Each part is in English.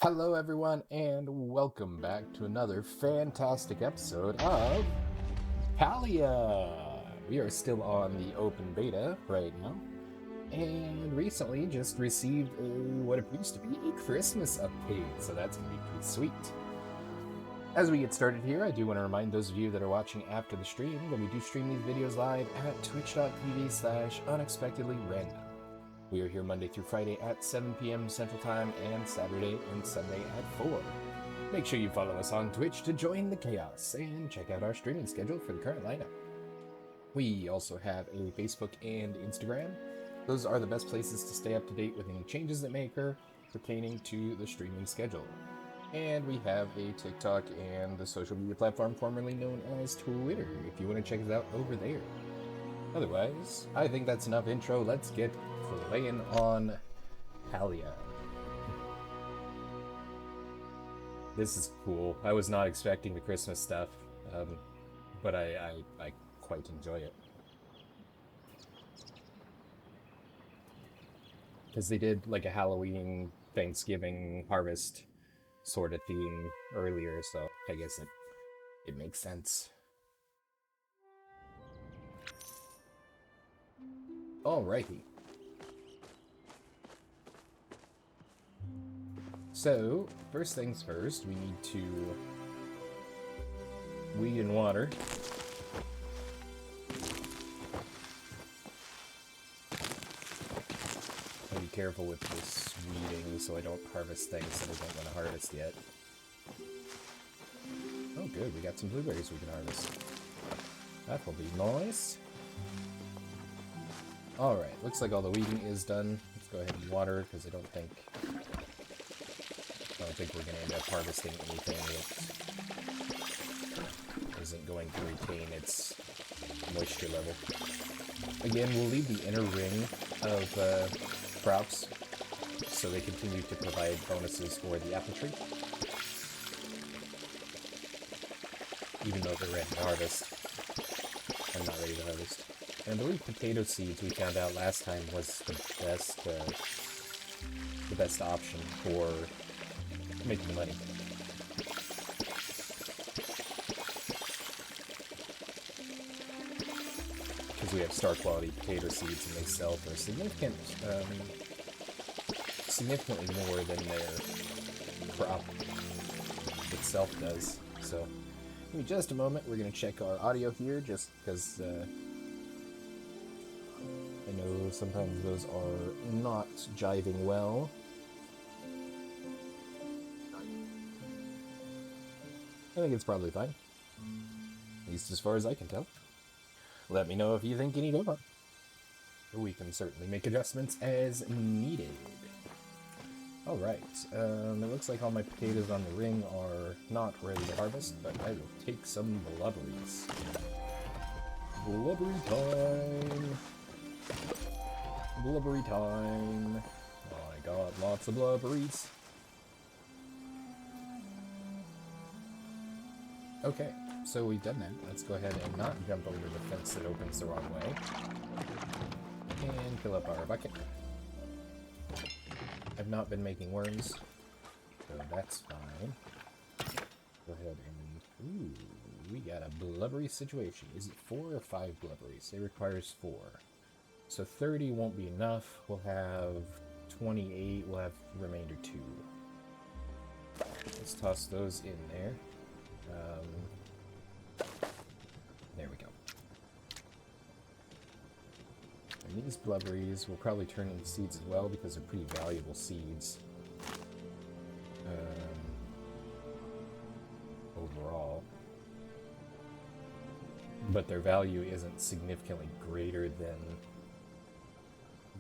Hello, everyone, and welcome back to another fantastic episode of Palia. We are still on the open beta right now, and recently just received what appears to be a Christmas update, so that's going to be pretty sweet. As we get started here, I do want to remind those of you that are watching after the stream that we do stream these videos live at twitch.tv/unexpectedlyrandom. We are here Monday through Friday at 7 p.m. Central Time and Saturday and Sunday at 4. Make sure you follow us on Twitch to join the chaos and check out our streaming schedule for the current lineup. We also have a Facebook and Instagram. Those are the best places to stay up to date with any changes that may occur pertaining to the streaming schedule. And we have a TikTok and the social media platform formerly known as Twitter, if you want to check us out over there. Otherwise, I think that's enough intro. Let's get playing on Palia. This is cool. I was not expecting the Christmas stuff, but I quite enjoy it. Because they did like a Halloween, Thanksgiving, harvest sort of theme earlier, so I guess it makes sense. Alrighty. So, first things first, we need to weed and water. I'll be careful with this weeding so I don't harvest things that I don't want to harvest yet. Oh good, we got some blueberries we can harvest. That will be nice. Alright, looks like all the weeding is done. Let's go ahead and water, because I don't think we're going to end up harvesting anything that isn't going to retain its moisture level. Again, we'll leave the inner ring of crops so they continue to provide bonuses for the apple tree. Even though they're ready to harvest. I'm not ready to harvest. And I believe potato seeds we found out last time was the best option for making money. Because we have star quality potato seeds and they sell for significantly more than their crop itself does. So, give me just a moment. We're going to check our audio here just because I know sometimes those are not jiving well. I think it's probably fine. At least as far as I can tell. Let me know if you think you need more. We can certainly make adjustments as needed. Alright, it looks like all my potatoes on the ring are not ready to harvest, but I will take some blubberies. Blubbery time! Blubbery time! Oh, I got lots of blubberies. Okay, so we've done that. Let's go ahead and not jump over the fence that opens the wrong way. And fill up our bucket. I've not been making worms, so that's fine. Go ahead and... Ooh, we got a blubbery situation. Is it 4 or 5 blubberies? It requires 4. So 30 won't be enough. We'll have 28. We'll have remainder 2. Let's toss those in there. There we go. And these blubberies will probably turn into seeds as well because they're pretty valuable seeds. Overall. But their value isn't significantly greater than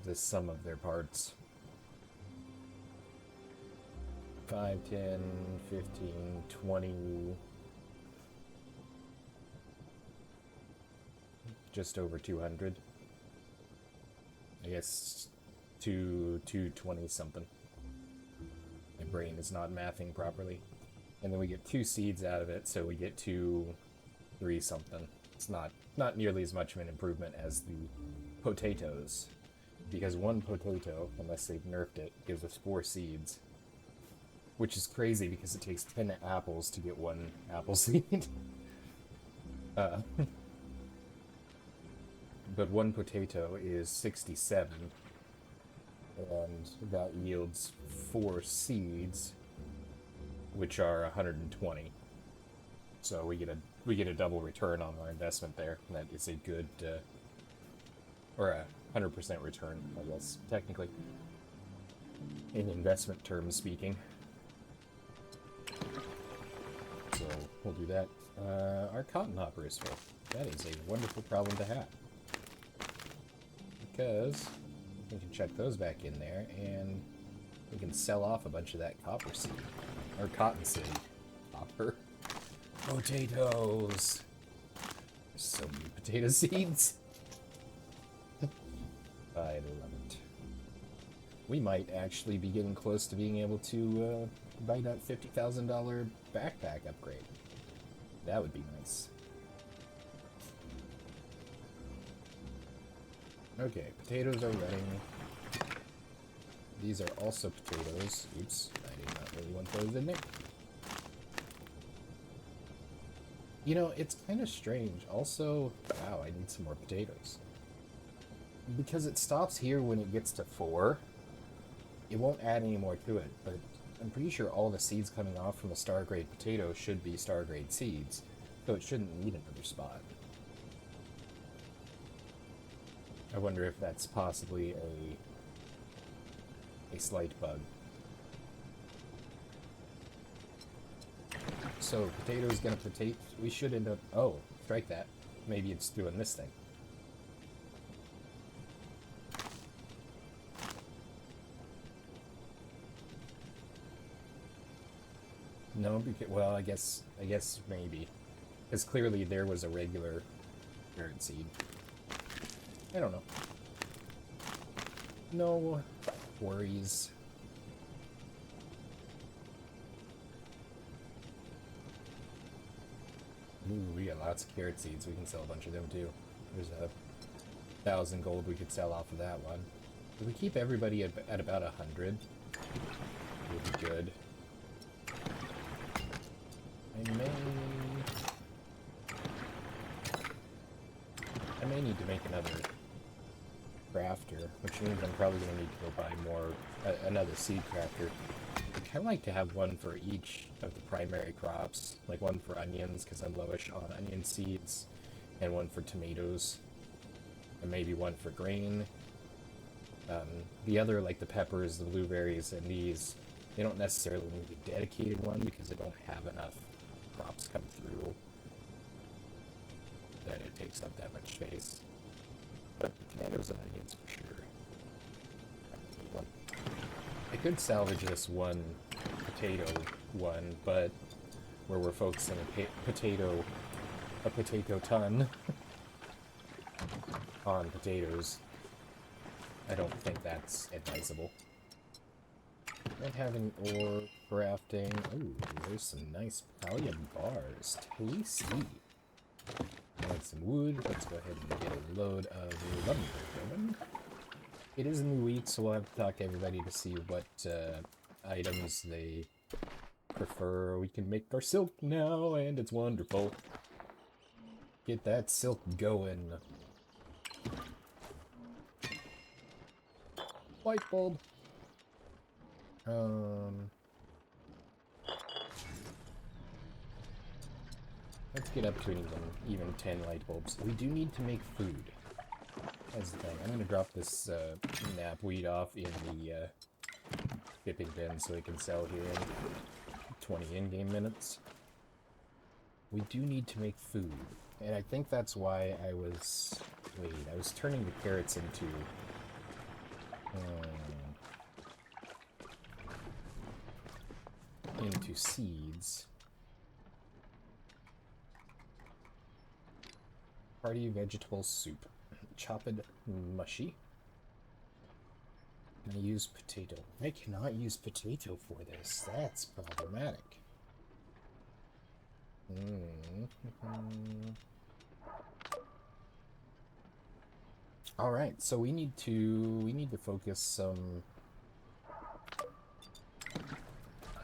the sum of their parts. 5, 10, 15, 20... just over 200. I guess 220 something. My brain is not mathing properly. And then we get 2 seeds out of it, so we get 3 something. It's not nearly as much of an improvement as the potatoes. Because 1 potato, unless they've nerfed it, gives us 4 seeds. Which is crazy because it takes 10 apples to get one apple seed. But one potato is 67, and that yields 4 seeds, which are 120. So we get a double return on our investment there. That is a good, or a 100% return, I guess, technically, in investment terms speaking. So we'll do that. Our cotton hopper is full. That is a wonderful problem to have. Because we can check those back in there, and we can sell off a bunch of that copper seed. Or cotton seed. Copper. Potatoes! So many potato seeds! I love it. We might actually be getting close to being able to buy that $50,000 backpack upgrade. That would be nice. Okay, potatoes are running. These are also potatoes. Oops, I did not really want those in there. You know, it's kind of strange. Also, wow, I need some more potatoes. Because it stops here when it gets to 4. It won't add any more to it, but I'm pretty sure all the seeds coming off from a star grade potato should be star grade seeds, so it shouldn't need another spot. I wonder if that's possibly a slight bug. So potato's gonna potate. We should end up. Oh, strike that. Maybe it's doing this thing. No, because, well, I guess maybe, because clearly there was a regular carrot seed. I don't know. No worries. Ooh, we got lots of carrot seeds. We can sell a bunch of them too. There's 1,000 gold we could sell off of that one. If we keep everybody at about 100, it would be good. I may need to make another crafter, which means I'm probably going to need to go buy more, another seed crafter. I'd kind of like to have one for each of the primary crops, like one for onions, because I'm lowish on onion seeds, and one for tomatoes, and maybe one for grain. The other, like the peppers, the blueberries, and these, they don't necessarily need a dedicated one because they don't have enough crops come through that it takes up that much space. But tomatoes and onions for sure. I could salvage this one potato one, but where we're focusing a potato ton on potatoes, I don't think that's advisable. Don't have any ore crafting. Ooh, there's some nice Palia bars. Tasty. And some wood. Let's go ahead and get a load of lumber going. It is a new week, so we'll have to talk to everybody to see what items they prefer. We can make our silk now, and it's wonderful. Get that silk going. Light bulb. Let's get up to an even 10 light bulbs. We do need to make food. That's the thing. I'm gonna drop this knapweed off in the shipping bin so we can sell here in 20 in-game minutes. We do need to make food, and I think that's why I was turning the carrots into seeds. Hearty vegetable soup. Chopped mushy. Can I use potato? I cannot use potato for this. That's problematic. Alright, so we need to focus some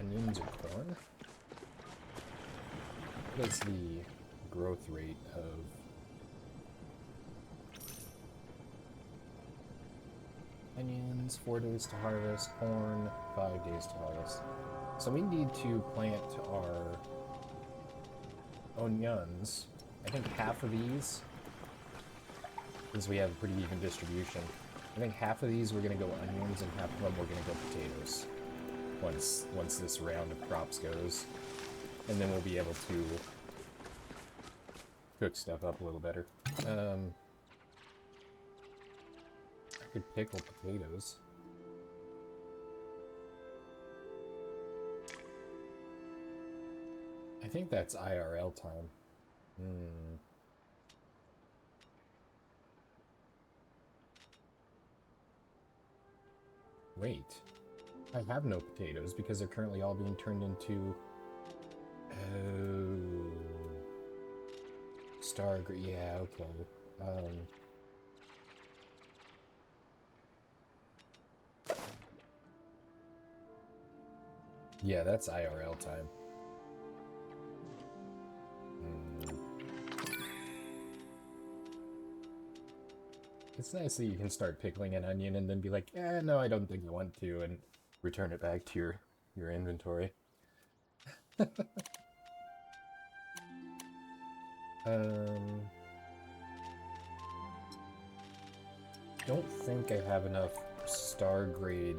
onions or corn? What is the growth rate of... onions, 4 days to harvest, corn, 5 days to harvest. So we need to plant our onions. I think half of these, because we have a pretty even distribution, I think half of these we're going to go onions and half of them we're going to go potatoes once this round of crops goes. And then we'll be able to cook stuff up a little better. I could pickle potatoes. I think that's IRL time. Wait. I have no potatoes because they're currently all being turned into... Oh... Yeah, okay. Yeah, that's IRL time. It's nice that you can start pickling an onion and then be like, no, I don't think I want to, and return it back to your inventory. Don't think I have enough star grade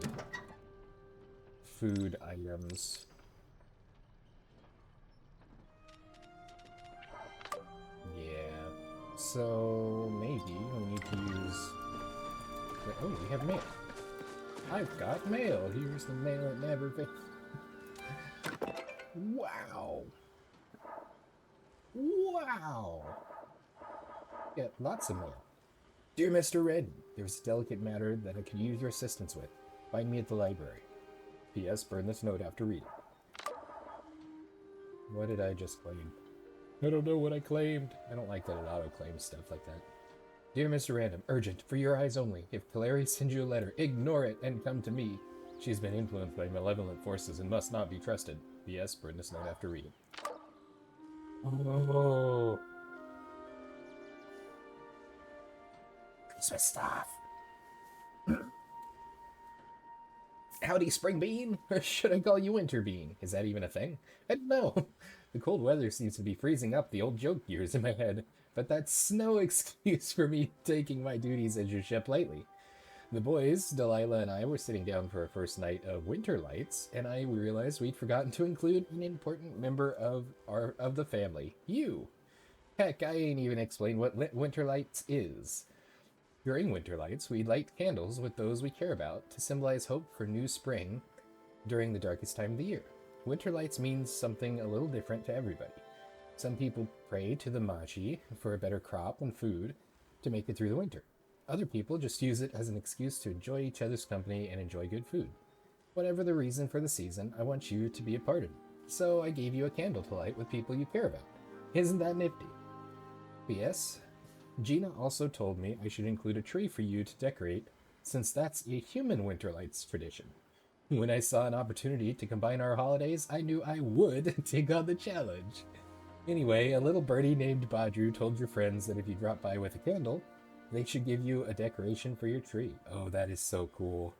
food items. Yeah, so maybe we need to use... Oh, we have mail. I've got mail. Here's the mail that never fails. Wow. Wow. Yeah, lots of mail. Dear Mr. Red, there's a delicate matter that I could use your assistance with. Find me at the library. P.S. Burn this note after reading. What did I just claim? I don't know what I claimed. I don't like that it auto-claims stuff like that. Dear Mr. Random, urgent, for your eyes only. If Kaleri sends you a letter, ignore it and come to me. She's been influenced by malevolent forces and must not be trusted. P.S. Burn this note after reading. Oh. Christmas stuff. Howdy, Spring Bean? Or should I call you Winter Bean? Is that even a thing? I don't know. The cold weather seems to be freezing up the old joke gears in my head, but that's no excuse for me taking my duties as your ship lately. The boys, Delilah and I, were sitting down for our first night of Winterlights, and I realized we'd forgotten to include an important member of the family, you. Heck, I ain't even explained what Winterlights is. During Winterlights, we light candles with those we care about to symbolize hope for new spring during the darkest time of the year. Winterlights means something a little different to everybody. Some people pray to the Machi for a better crop and food to make it through the winter. Other people just use it as an excuse to enjoy each other's company and enjoy good food. Whatever the reason for the season, I want you to be a part of it. So I gave you a candle to light with people you care about. Isn't that nifty? P.S. Gina also told me I should include a tree for you to decorate, since that's a human Winterlights tradition. When I saw an opportunity to combine our holidays, I knew I would take on the challenge. Anyway, a little birdie named Badru told your friends that if you drop by with a candle, they should give you a decoration for your tree. Oh, that is so cool.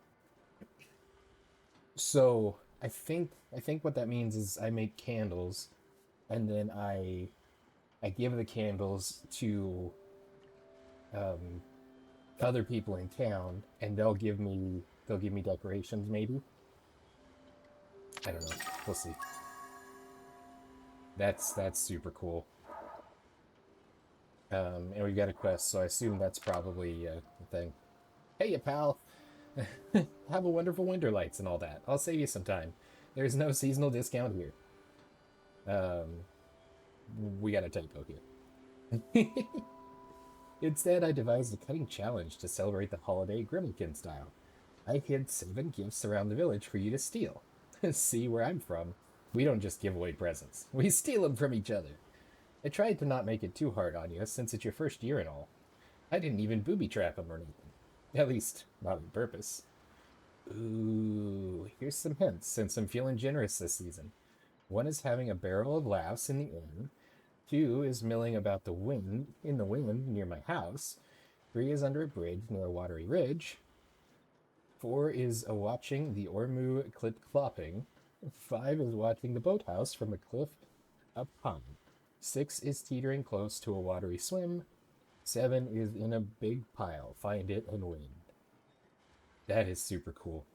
So, I think what that means is I make candles, and then I give the candles to other people in town, and they'll give me decorations, maybe. I don't know. We'll see. That's super cool. And we've got a quest, so I assume that's probably the thing. Hey, you pal! Have a wonderful Winterlights and all that. I'll save you some time. There's no seasonal discount here. We got a typo here. Instead, I devised a cutting challenge to celebrate the holiday Grimalkin style. I hid 7 gifts around the village for you to steal. See, where I'm from, we don't just give away presents. We steal them from each other. I tried to not make it too hard on you, since it's your first year and all. I didn't even booby trap them or anything. At least, not on purpose. Ooh, here's some hints since I'm feeling generous this season. One is having a barrel of laughs in the inn. Two is milling about the wind in the wind near my house. Three is under a bridge near a watery ridge. Four is a watching the Ormu clip clopping. Five is watching the boathouse from a cliff up high. Six is teetering close to a watery swim. Seven is in a big pile. Find it and win. That is super cool.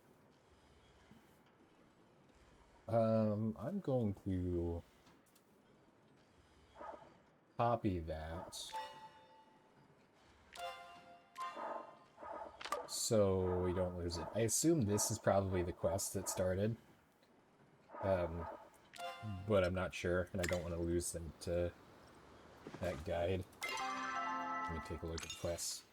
I'm going to copy that so we don't lose it. I assume this is probably the quest that started, but I'm not sure, and I don't want to lose that guide. Let me take a look at the quests.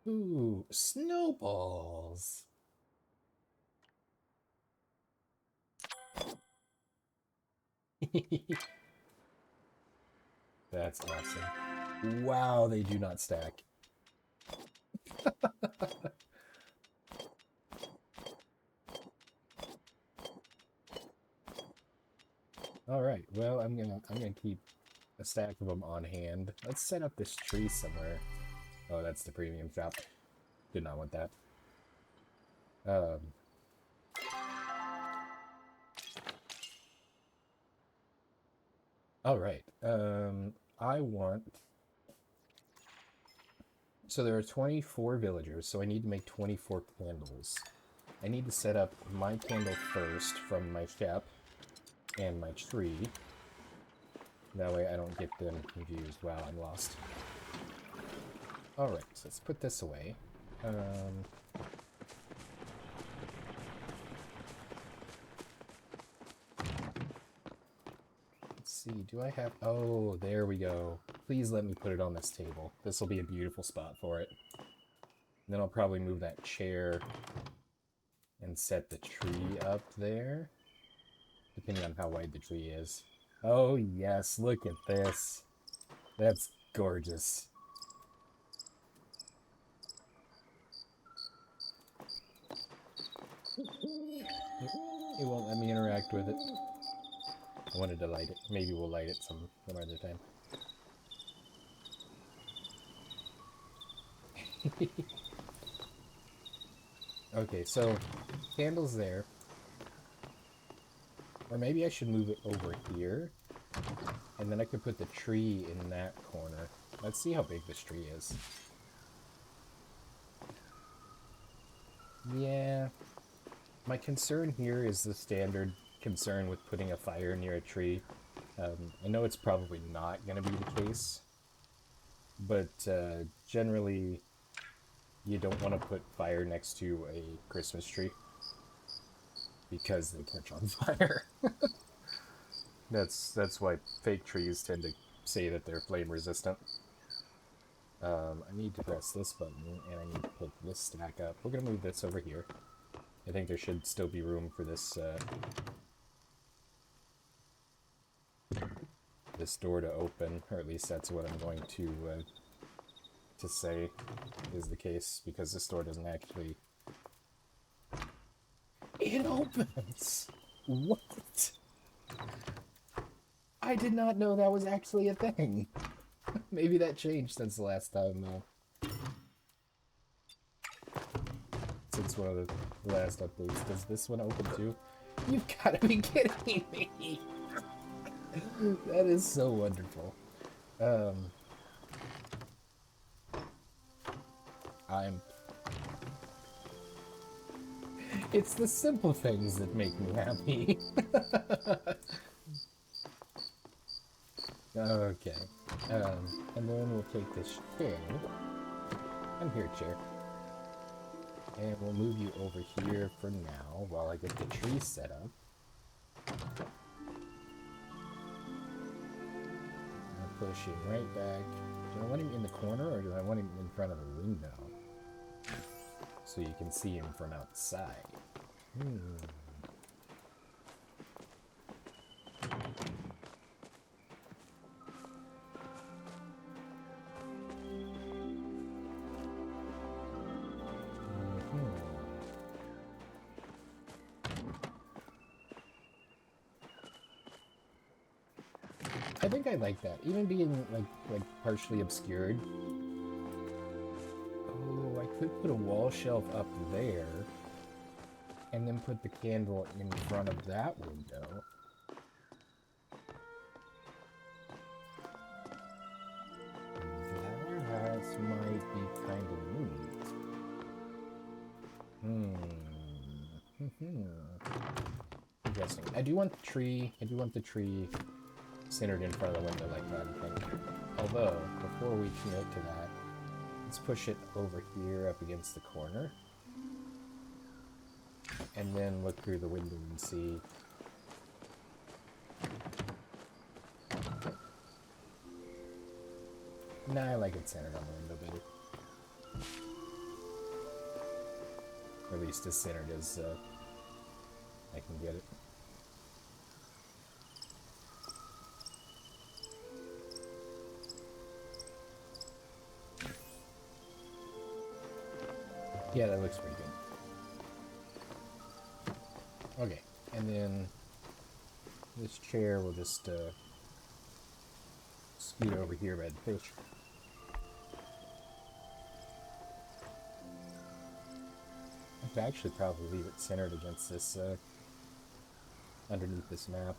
Ooh, snowballs! That's awesome. Wow, they do not stack. All right. Well, I'm gonna keep a stack of them on hand. Let's set up this tree somewhere. Oh, that's the premium shop. Did not want that. All right. I want. So there are 24 villagers, so I need to make 24 candles. I need to set up my candle first from my shop and my tree. That way I don't get them confused. Wow, I'm lost. Alright, so let's put this away. Let's see, do I have... Oh, there we go. Please let me put it on this table. This will be a beautiful spot for it. And then I'll probably move that chair and set the tree up there, depending on how wide the tree is. Oh yes, look at this. That's gorgeous. It won't let me interact with it. I wanted to light it. Maybe we'll light it some other time. Okay, so candles there. Or maybe I should move it over here. And then I could put the tree in that corner. Let's see how big this tree is. Yeah. My concern here is the standard concern with putting a fire near a tree. I know it's probably not going to be the case. But generally, you don't want to put fire next to a Christmas tree. Because they catch on fire. That's why fake trees tend to say that they're flame resistant. I need to press this button, and I need to pick this stack up. We're going to move this over here. I think there should still be room for this, this door to open, or at least that's what I'm going to say is the case, because this door doesn't actually... It opens! What? I did not know that was actually a thing. Maybe that changed since the last time, though. Since one of the last updates. Does this one open too? You've got to be kidding me! That is so wonderful. It's the simple things that make me happy. Okay. And then we'll take this chair. Come here, chair. And we'll move you over here for now while I get the tree set up. I'll push him right back. Do I want him in the corner or do I want him in front of the window? So you can see him from outside. I think I like that. Even being like partially obscured. Oh, I could put a wall shelf up there and then put the candle in front of that window. That might be kind of neat. Interesting. I do want the tree centered in front of the window like that, I think. Although, before we commit to that, let's push it over here up against the corner. And then look through the window and see. Nah, I like it centered on the window better. Or at least as centered as I can get it. Yeah, that looks pretty good. Okay, and then this chair will just scoot over here by the fish. I could actually probably leave it centered against this, underneath this map.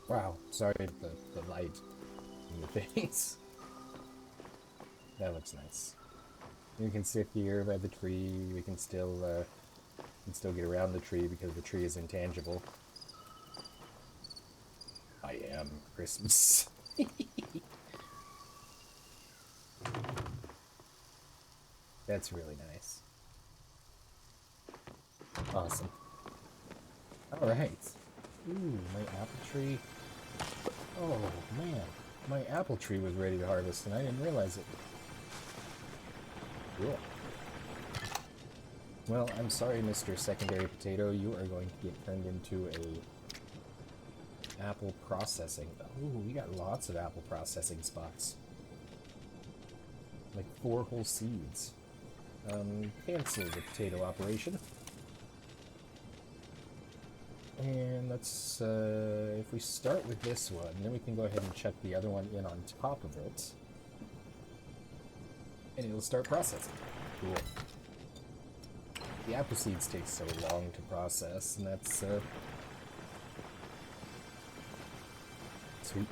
Wow, sorry, the light in the face. That looks nice. You can sit here by the tree. We can still get around the tree because the tree is intangible. I am Christmas. That's really nice. Awesome. All right. Ooh, my apple tree. Oh man, my apple tree was ready to harvest and I didn't realize it. Cool. Well, I'm sorry, Mr. Secondary Potato. You are going to get turned into a apple processing. Oh, we got lots of apple processing spots. Like 4 whole seeds. Cancel the potato operation. And let's, if we start with this one, then we can go ahead and chuck the other one in on top of it. And it'll start processing. Cool. The apple seeds take so long to process, and that's, sweet.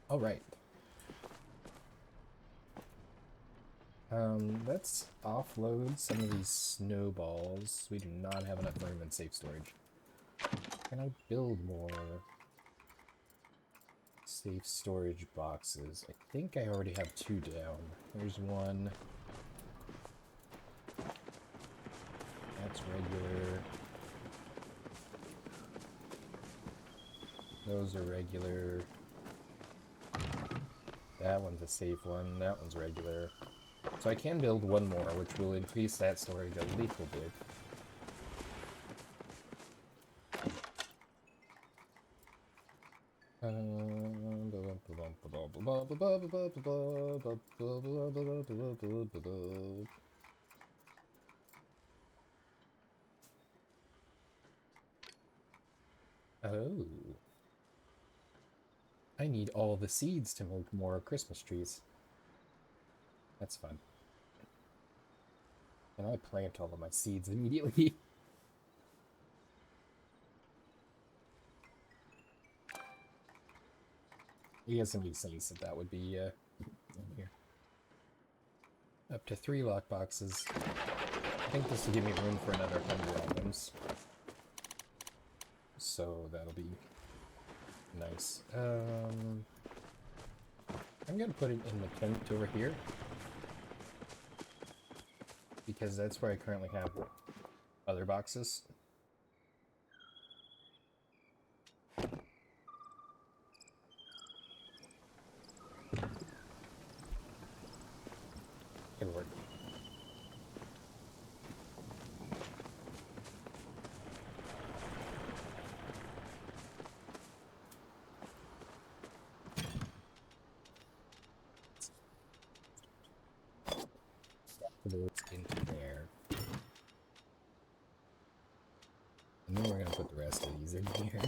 Alright. Let's offload some of these snowballs. We do not have enough room in safe storage. Can I build more safe storage boxes? I think I already have 2 down. There's one. That's regular. Those are regular. That one's a safe one. That one's regular. So I can build one more, which will increase that storage a little bit. Oh. I need all the seeds to make more Christmas trees. That's fun. And I plant all of my seeds immediately. You guys can be safe if that would be in here. Up to 3 lockboxes. I think this will give me room for another 100 items. So that'll be nice. I'm gonna put it in the tent over here. Because that's where I currently have other boxes. It'll work. those into there. And then we're going to put the rest of these in here.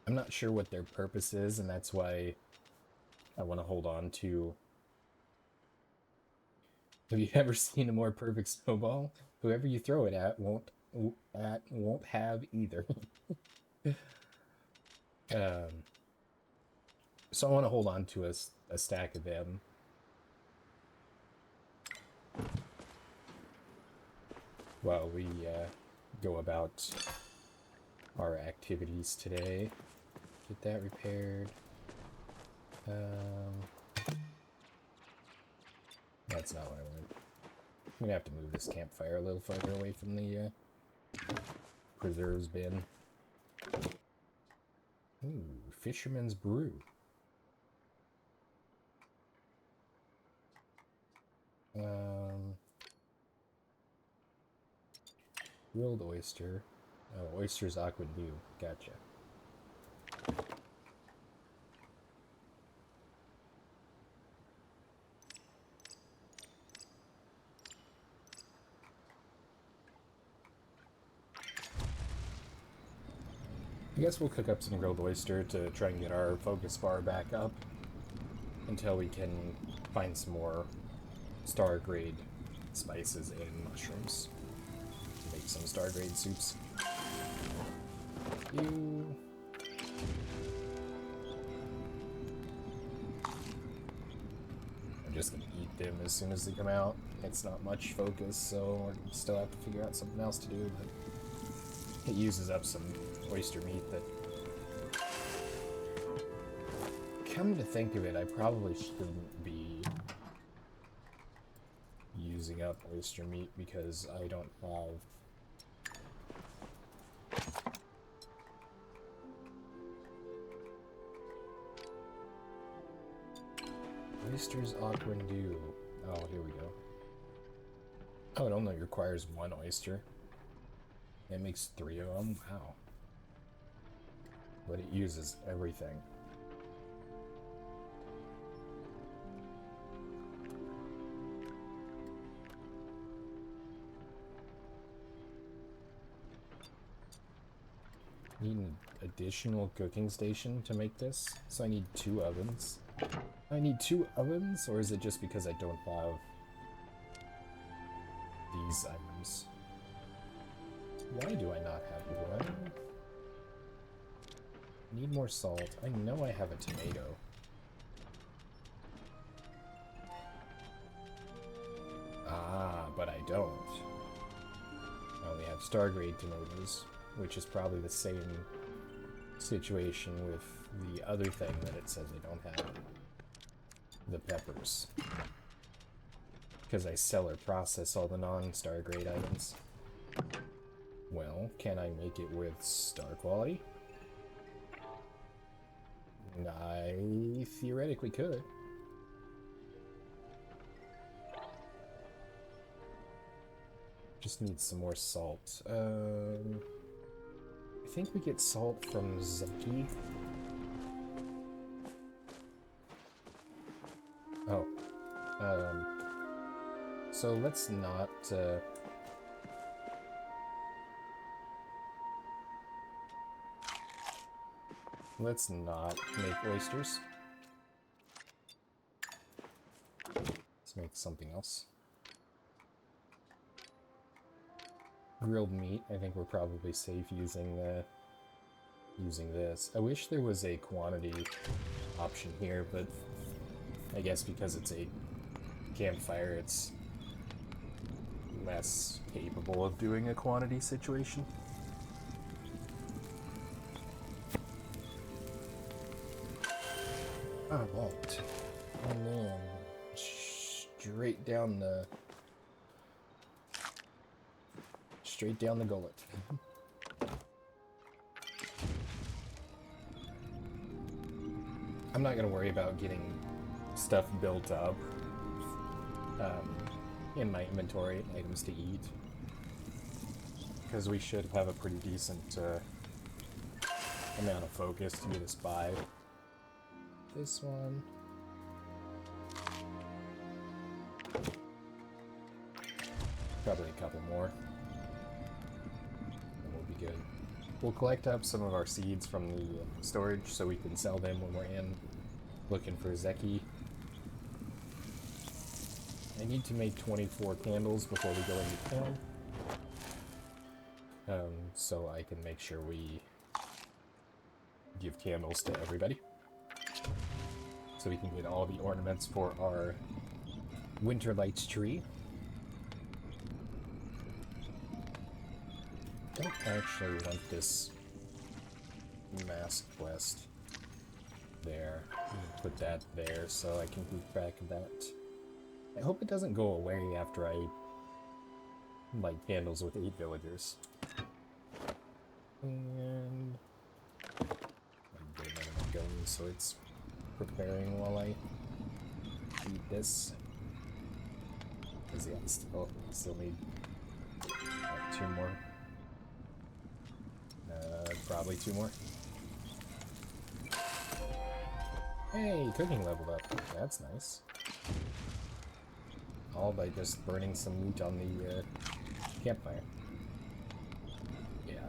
I'm not sure what their purpose is, and that's why I want to hold on to... Have you ever seen a more perfect snowball? Whoever you throw it at won't have either. So I want to hold on to a stack of them. While we go about our activities today. Get that repaired. That's not what I wanted. I'm gonna have to move this campfire a little farther away from the preserves bin. Ooh, Fisherman's Brew. Grilled oyster. Oh, oysters aqua new. Gotcha. I guess we'll cook up some grilled oyster to try and get our focus bar back up until we can find some more star grade spices and mushrooms to make some star grade soups. I'm just gonna eat them as soon as they come out. It's not much focus, so I still have to figure out something else to do, but it uses up some oyster meat that... Come to think of it, I probably shouldn't be using up oyster meat because I don't have... Oysters aqua dew. Oh, here we go. Oh, it only requires one oyster. It makes 3 of them. Wow. But it uses everything. Need an additional cooking station to make this, so I need 2 ovens. I need 2 ovens, or is it just because I don't have these items? Why do I not have one? Need more salt. I know I have a tomato. Ah, but I don't. I only have Stargrade tomatoes, which is probably the same situation with the other thing that it says I don't have. The peppers. Because I sell or process all the non-Stargrade items. Well, can I make it with star quality? I theoretically could. Just need some more salt. I think we get salt from Zucky. Oh. So let's not, let's not make oysters. Let's make something else. Grilled meat, I think we're probably safe using this. I wish there was a quantity option here, but I guess because it's a campfire, it's less capable of doing a quantity situation. I won't. And then straight down the gullet. I'm not gonna worry about getting stuff built up in my inventory, items to eat, because we should have a pretty decent amount of focus to get us by. This one. Probably a couple more. And we'll be good. We'll collect up some of our seeds from the storage so we can sell them when we're in looking for Zeki. I need to make 24 candles before we go into town. So I can make sure we give candles to everybody. So we can get all the ornaments for our Winterlights tree. I don't actually want this mask quest there. I'm gonna put that there so I can keep track of that. I hope it doesn't go away after I light candles with 8 villagers. And I'm getting out of my gun so it's preparing while I eat this. Because yeah, I still need 2 more. Probably 2 more. Hey, cooking leveled up. That's nice. All by just burning some meat on the campfire. Yeah,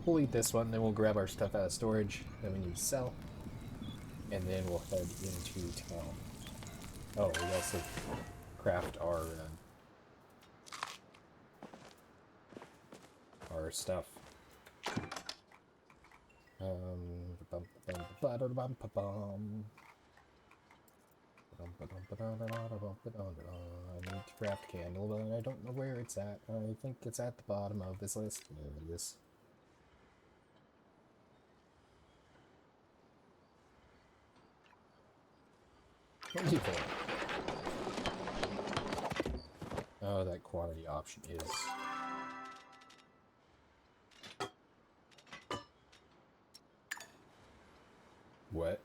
we'll eat this one, then we'll grab our stuff out of storage that we need to sell, and then we'll head into town. Oh, we also craft our stuff. I need to craft candle, but I don't know where it's at. I think it's at the bottom of this list. There it is. Oh, that quantity option is... What?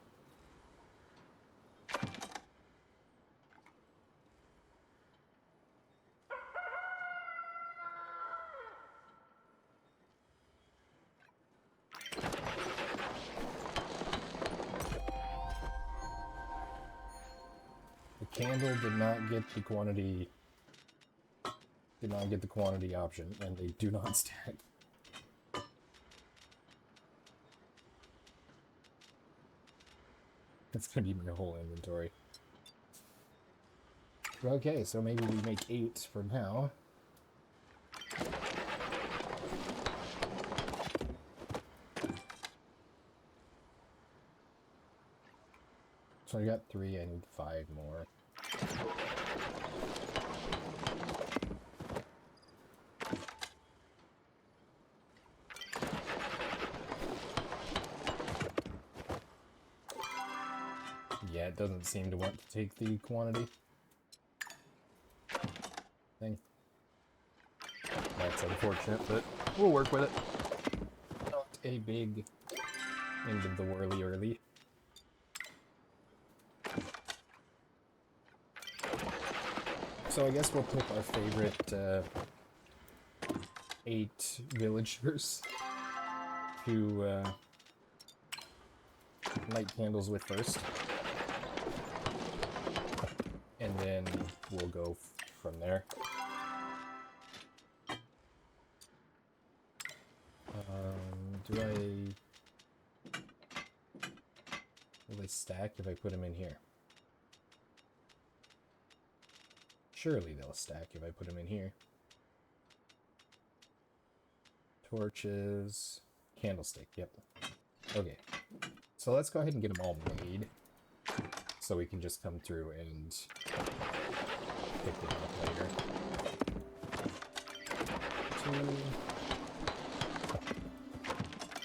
The candle did not get the quantity... Did not get the quantity option, and they do not stack. That's gonna be my whole inventory. Okay, so maybe we make 8 for now. So I got 3, I need 5 more. Yeah, it doesn't seem to want to take the quantity thing. That's unfortunate, but we'll work with it. Not a big end of the whirly early. So I guess we'll pick our favorite 8 villagers to light candles with first. And then we'll go from there. Will they stack if I put them in here? Surely they'll stack if I put them in here. Torches, candlestick, yep. Okay, so let's go ahead and get them all made, so we can just come through and pick them up later. 2,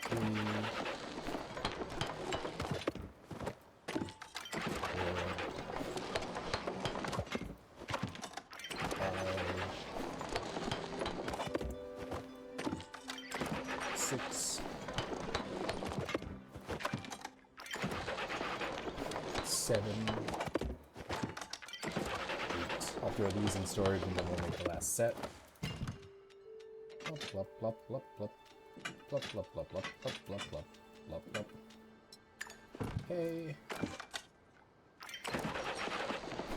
3, 6, 7, 8. I'll throw these in storage and then we'll make the last set. Plop, plop, plop, plop, plop, plop, plop, plop, plop, plop, plop, plop, plop. Okay.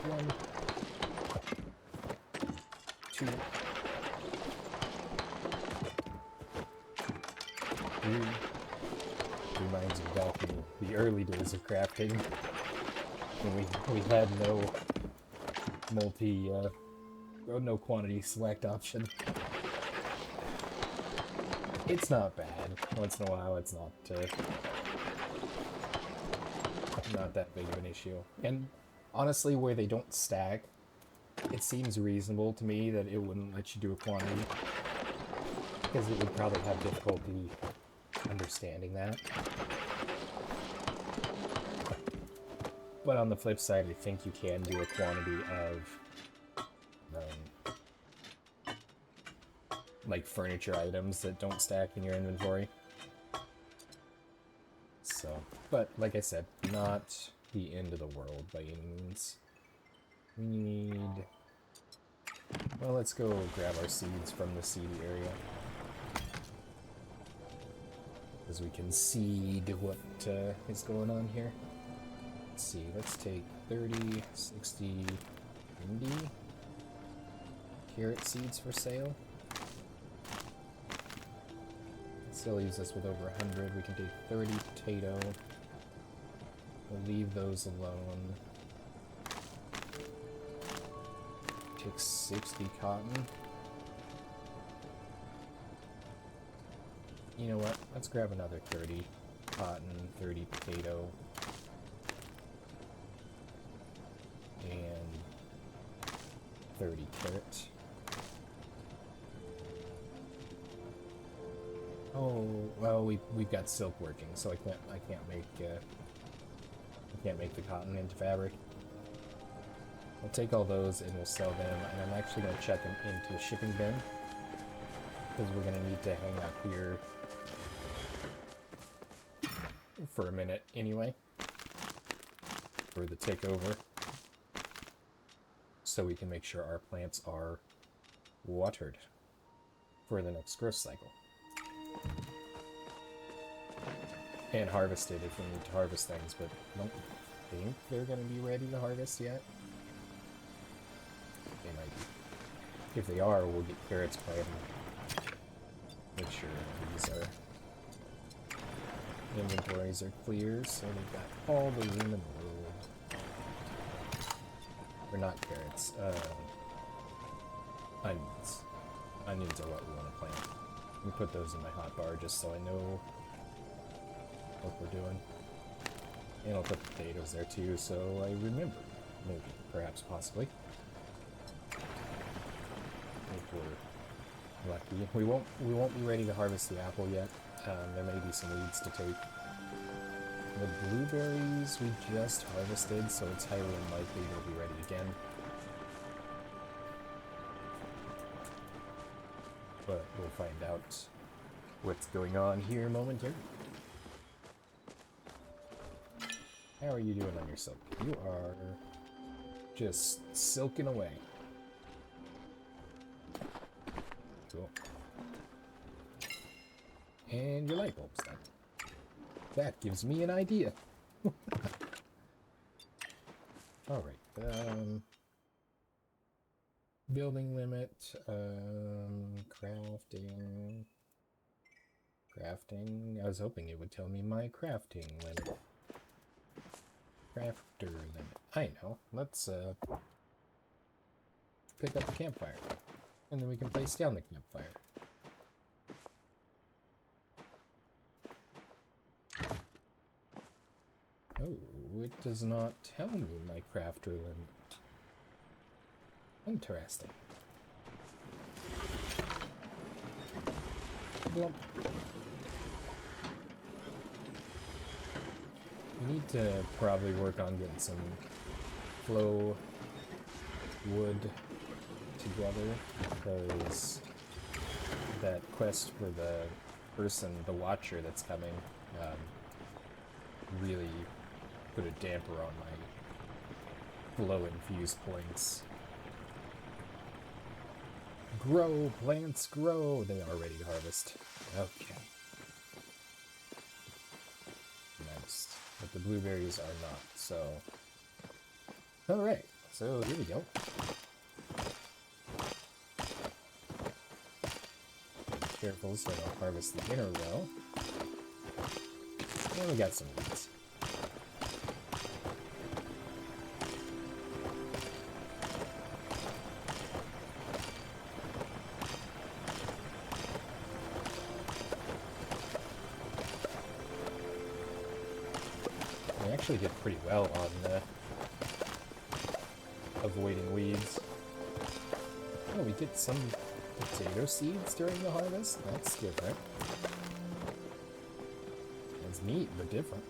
1, 2, Reminds me back in the early days of crafting when we had no quantity select option. It's not bad. Once in a while, it's not that big of an issue. And honestly, where they don't stack, it seems reasonable to me that it wouldn't let you do a quantity, because it would probably have difficulty understanding that. But on the flip side, I think you can do a quantity of like furniture items that don't stack in your inventory. So, but like I said, not the end of the world by any means. We need... Well, let's go grab our seeds from the seedy area, because we can seed what is going on here. Let's see, let's take 30, 60, 90 carrot seeds for sale. Still leaves us with over 100. We can take 30 potato. We'll leave those alone. Take 60 cotton. You know what? Let's grab another 30 cotton, 30 potato, and 30 carrot. Oh, well, we've got silk working, so I can't make the cotton into fabric. I'll take all those and we'll sell them, and I'm actually going to check them into a shipping bin, because we're going to need to hang out here for a minute anyway, for the takeover, so we can make sure our plants are watered for the next growth cycle. And harvested if we need to harvest things, but I don't think they're going to be ready to harvest yet. They might be. If they are, we'll get carrots planted. Make sure these inventories are clear, so we've got all the room in the world. Or not carrots, onions. Onions are what we want to plant. Let me put those in my hotbar just so I know what we're doing. And I'll put potatoes there too, so I remember. Maybe, perhaps, possibly. If we're lucky. We won't be ready to harvest the apple yet. There may be some weeds to take. The blueberries we just harvested, so it's highly unlikely they'll be ready again. But we'll find out what's going on here momentarily. How are you doing on your silk? You are just silking away. Cool. And your light bulb's done. That gives me an idea. Alright, building limit, crafting. I was hoping it would tell me my crafting limit. Crafter limit. I know. Let's pick up the campfire, and then we can place down the campfire. Oh, it does not tell me my crafter limit. Interesting. Blump. We need to probably work on getting some flow wood together, because that quest for the watcher that's coming, really put a damper on my flow infused points. Grow, plants, grow! They are ready to harvest. Okay. Nice. But the blueberries are not, so... Alright, so here we go. Careful so I don't harvest the inner row. And we got some weeds. We actually did pretty well on avoiding weeds. Oh, we get some potato seeds during the harvest? That's different. It's neat, but different.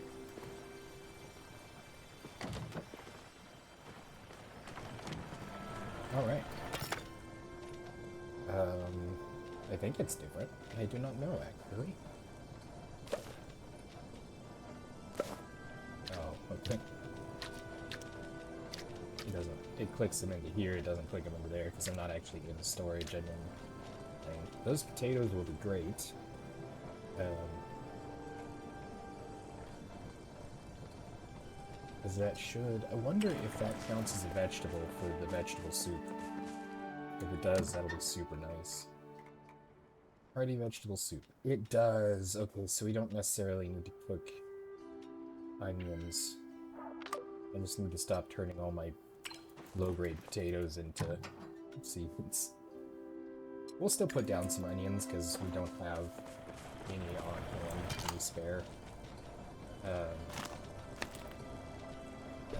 Alright. I think it's different. I do not know, actually. Oh, okay. It doesn't. It clicks them into here, it doesn't click them into there, because I'm not actually in the storage. I didn't think. Those potatoes will be great. Because that should... I wonder if that counts as a vegetable for the vegetable soup. If it does, that'll be super nice. Hearty vegetable soup. It does! Okay, so we don't necessarily need to cook onions. I just need to stop turning all my low-grade potatoes into seeds. We'll still put down some onions, because we don't have any on hand, any spare.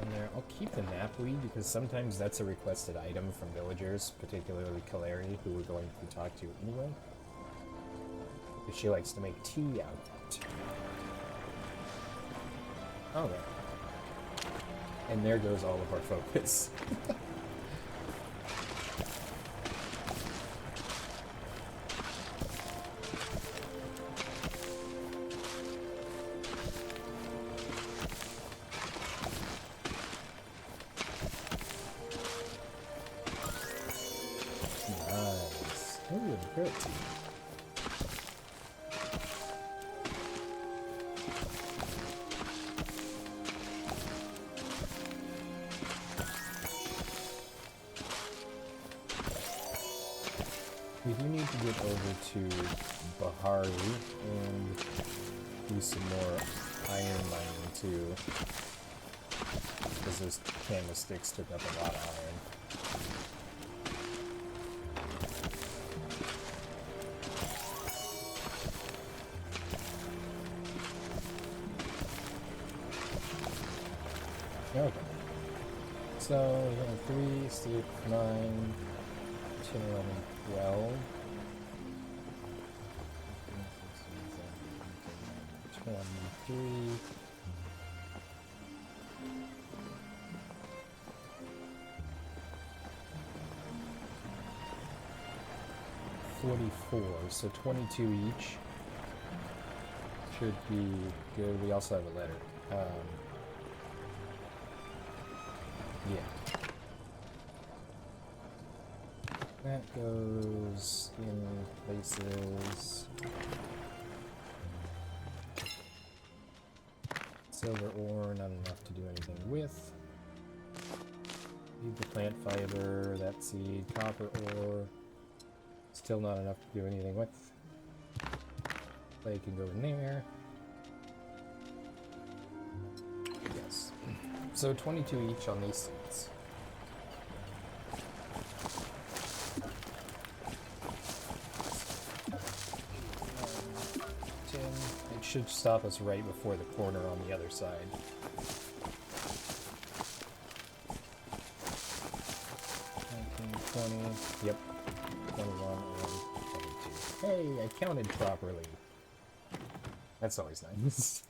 And there, I'll keep the knapweed, because sometimes that's a requested item from villagers, particularly Kaleri, who we're going to talk to anyway. Because she likes to make tea out of it. Alright. And there goes all of our focus. Nice. Ooh, great tea. We do need to get over to Bahari and do some more iron mining too, because those candlesticks took up a lot of iron. Okay. So we have 3, 6, 9, 10, 11, 12. 23. So 22 each should be good. We also have a letter. Yeah. That goes in places. Silver ore, not enough to do anything with. Need the plant fiber, that seed, copper ore. Still not enough to do anything with. Clay can go in there. Yes. So 22 each on these seeds. It should stop us right before the corner on the other side. Yep. 21 and 22. Hey, I counted properly. That's always nice.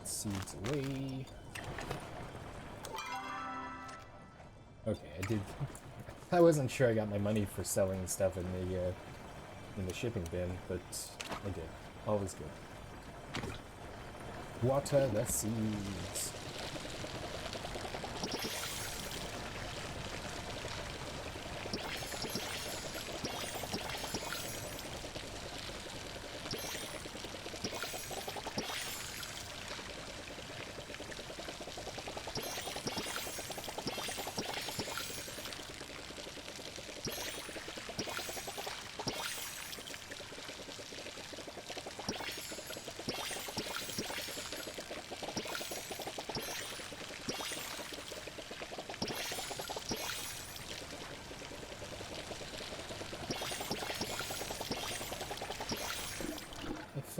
Seeds away. Okay, I did. I wasn't sure I got my money for selling stuff in the shipping bin, but I did. Always good. Water the seeds.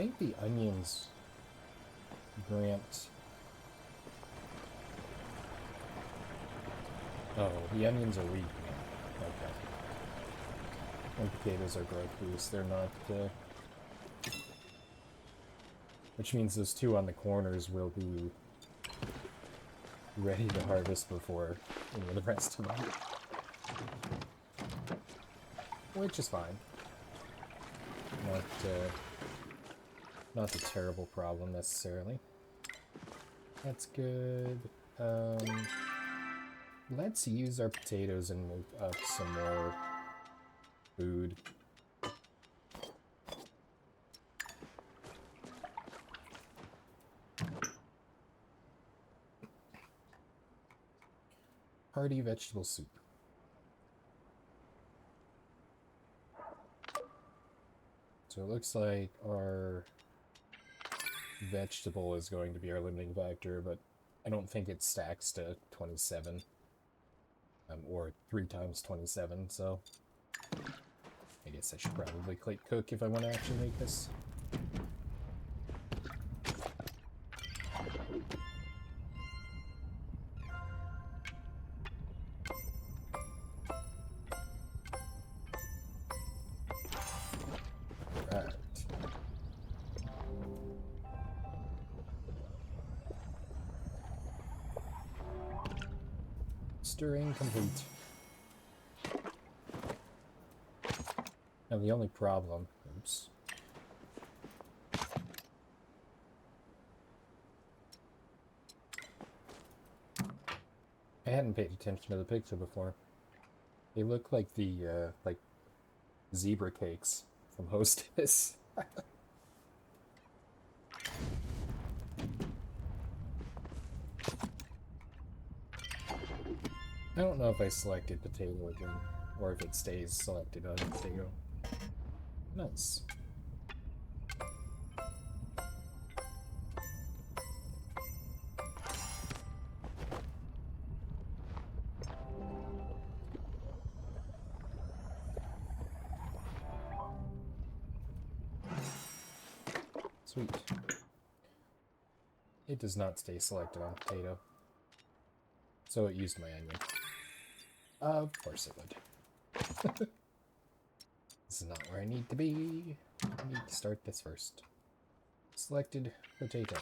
think the onions grant... Oh, the onions are weak now. Okay. And potatoes are growth boost. They're not... Which means those two on the corners will be ready to harvest before any of the rest of them. Which is fine. Not a terrible problem necessarily. That's good. Let's use our potatoes and make up some more food. Hearty vegetable soup. So it looks like our vegetable is going to be our limiting factor, but I don't think it stacks to 27. Or 3 times 27, so I guess I should probably click cook if I want to actually make this. Alright. Stirring complete. Now the only problem... Oops. I hadn't paid attention to the picture before. They look like the, like, zebra cakes from Hostess. I don't know if I selected potato again, or if it stays selected on potato. Nice. Sweet. It does not stay selected on potato. So it used my onion. Of course it would. This is not where I need to be. I need to start this first. Selected potato.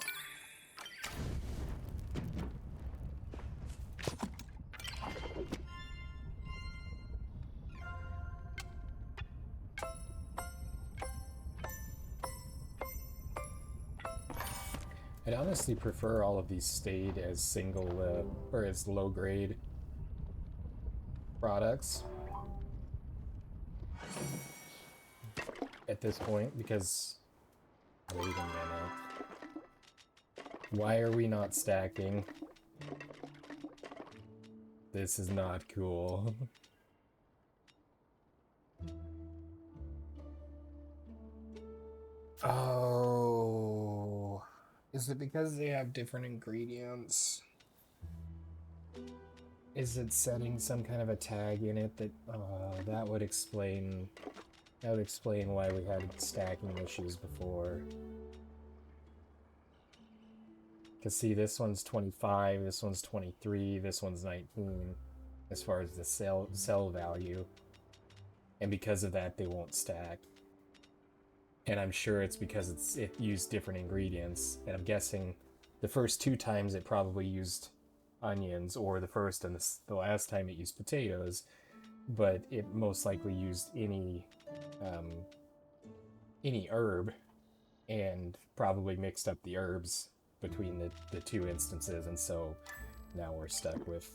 I'd honestly prefer all of these stayed as single, or as low-grade products at this point, because... Wait a minute. Why are we not stacking? This is not cool. Oh... Is it because they have different ingredients? Is it setting some kind of a tag in it that that would explain why we had stacking issues before. Cause see, this one's 25, this one's 23, this one's 19 as far as the sell value. And because of that they won't stack. And I'm sure it's because it used different ingredients. And I'm guessing the first 2 times it probably used onions, or the first and the last time it used potatoes, but it most likely used any herb, and probably mixed up the herbs between the 2 instances, and so now we're stuck with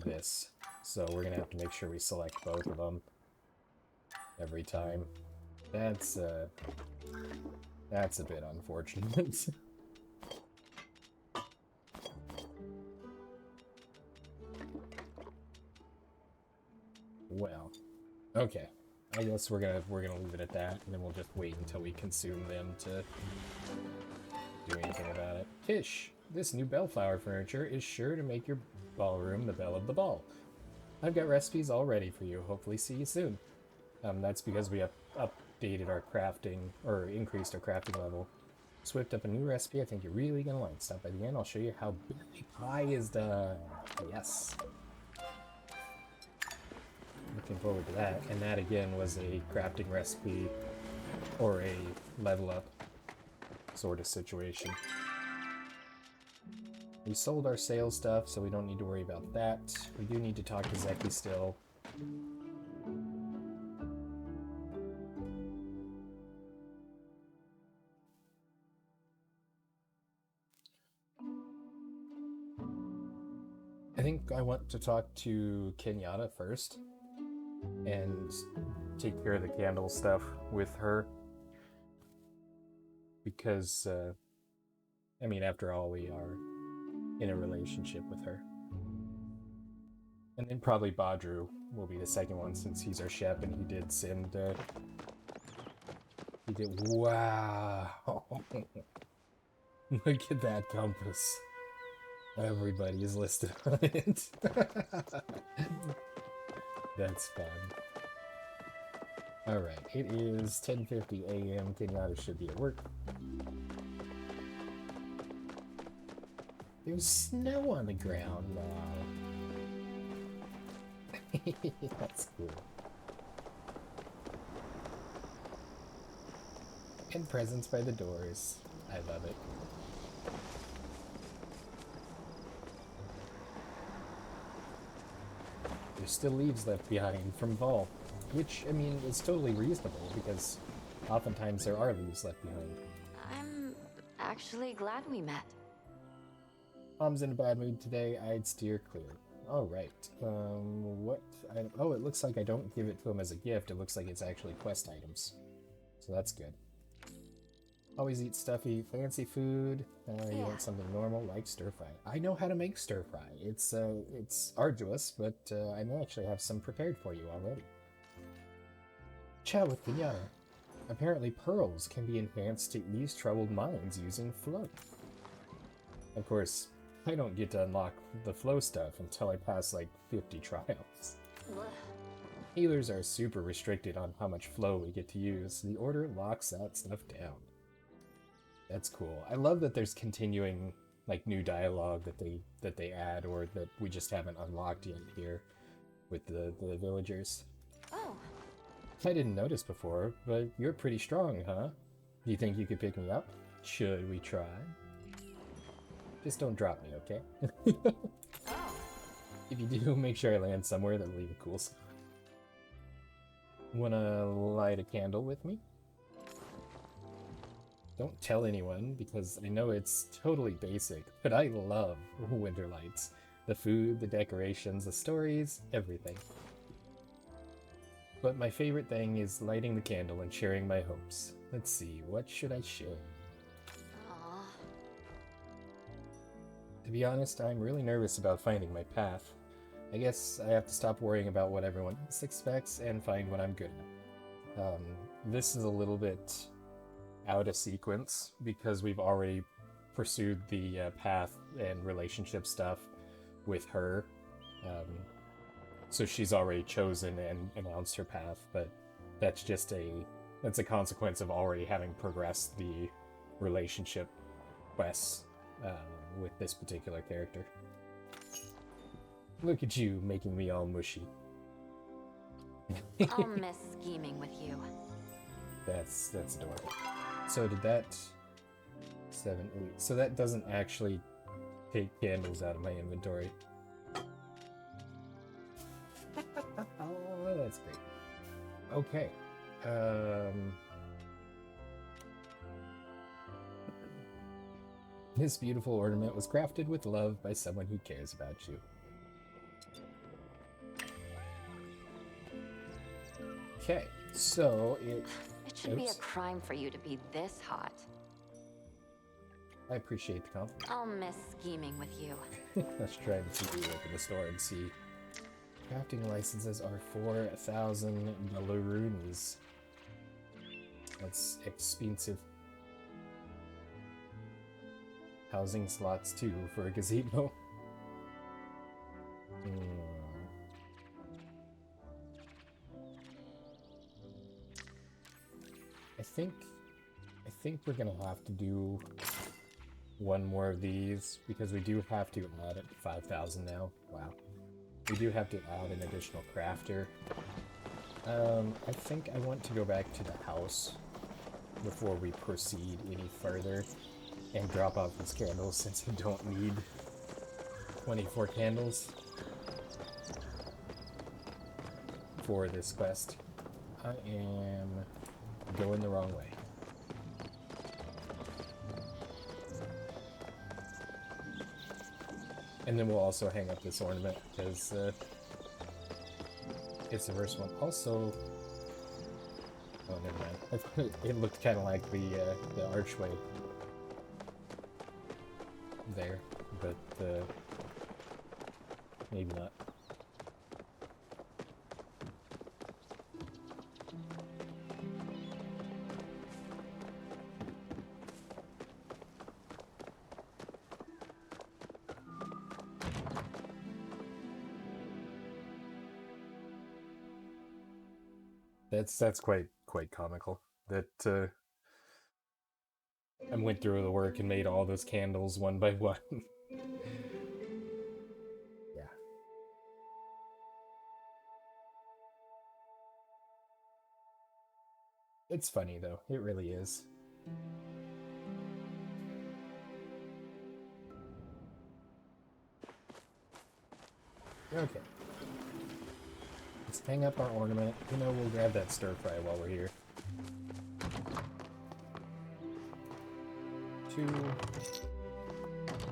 this. So we're gonna have to make sure we select both of them every time. That's a bit unfortunate. Well, okay. I guess we're gonna leave it at that, and then we'll just wait until we consume them to do anything about it. Tish, this new bellflower furniture is sure to make your ballroom the belle of the ball. I've got recipes all ready for you. Hopefully see you soon. That's because we updated our crafting, or increased our crafting level. Swift up a new recipe I think you're really gonna like. Stop by the end, I'll show you how berry pie is done. Yes. Looking forward to that. And that again was a crafting recipe or a level up sort of situation. We sold our sales stuff, so we don't need to worry about that. We do need to talk to Zeki still. I think I want to talk to Kenyatta first and take care of the candle stuff with her. Because, I mean, after all, we are in a relationship with her. And then probably Badru will be the second one since he's our chef and he did send, he did, wow. Look at that compass. Everybody is listed on it. That's fun. Alright, it is 10:50 a.m. Kenyatta should be at work. There's snow on the ground now. That's cool. And presents by the doors. I love it. There's still leaves left behind from fall, which, I mean, is totally reasonable because oftentimes there are leaves left behind. I'm actually glad we met. Mom's in a bad mood today. I'd steer clear. Alright. What? Oh, it looks like I don't give it to him as a gift. It looks like it's actually quest items. So that's good. Always eat stuffy, fancy food. You want something normal like stir fry. I know how to make stir fry. It's arduous, but I may actually have some prepared for you already. Chat with Kenyatta. Apparently pearls can be enhanced to ease troubled minds using flow. Of course, I don't get to unlock the flow stuff until I pass like 50 trials. Healers are super restricted on how much flow we get to use. The order locks that stuff down. That's cool. I love that there's continuing like new dialogue that they add or that we just haven't unlocked yet here with the villagers. Oh. I didn't notice before, but you're pretty strong, huh? Do you think you could pick me up? Should we try? Just don't drop me, okay? Oh. If you do, make sure I land somewhere that will leave a cool spot. Wanna light a candle with me? Don't tell anyone, because I know it's totally basic, but I love Winterlights. The food, the decorations, the stories, everything. But my favorite thing is lighting the candle and sharing my hopes. Let's see, what should I share? Aww. To be honest, I'm really nervous about finding my path. I guess I have to stop worrying about what everyone else expects and find what I'm good at. This is a little bit out of sequence because we've already pursued the path and relationship stuff with her. So she's already chosen and announced her path, but that's a consequence of already having progressed the relationship quests with this particular character. Look at you making me all mushy. I'll miss scheming with you. That's adorable. So did that 7, 8. So that doesn't actually take candles out of my inventory. Oh, that's great. Okay. This beautiful ornament was crafted with love by someone who cares about you. Okay, so It should be a crime for you to be this hot. I appreciate the compliment. I'll miss scheming with you. Let's try to see if we look in the store and see. Crafting licenses are 4,000 balloons. That's expensive. Housing slots too for a gazebo. I think we're gonna have to do one more of these because we do have to add it 5,000 now. Wow. We do have to add an additional crafter. I think I want to go back to the house before we proceed any further and drop off these candles since I don't need 24 candles for this quest. I am going the wrong way. And then we'll also hang up this ornament because it's the first one. Also, oh, never mind. I thought it looked kind of like the archway there, but maybe not. That's quite comical. That I went through the work and made all those candles one by one. Yeah. It's funny though. It really is. Okay. Let's hang up our ornament. You know, we'll grab that stir fry while we're here. 2.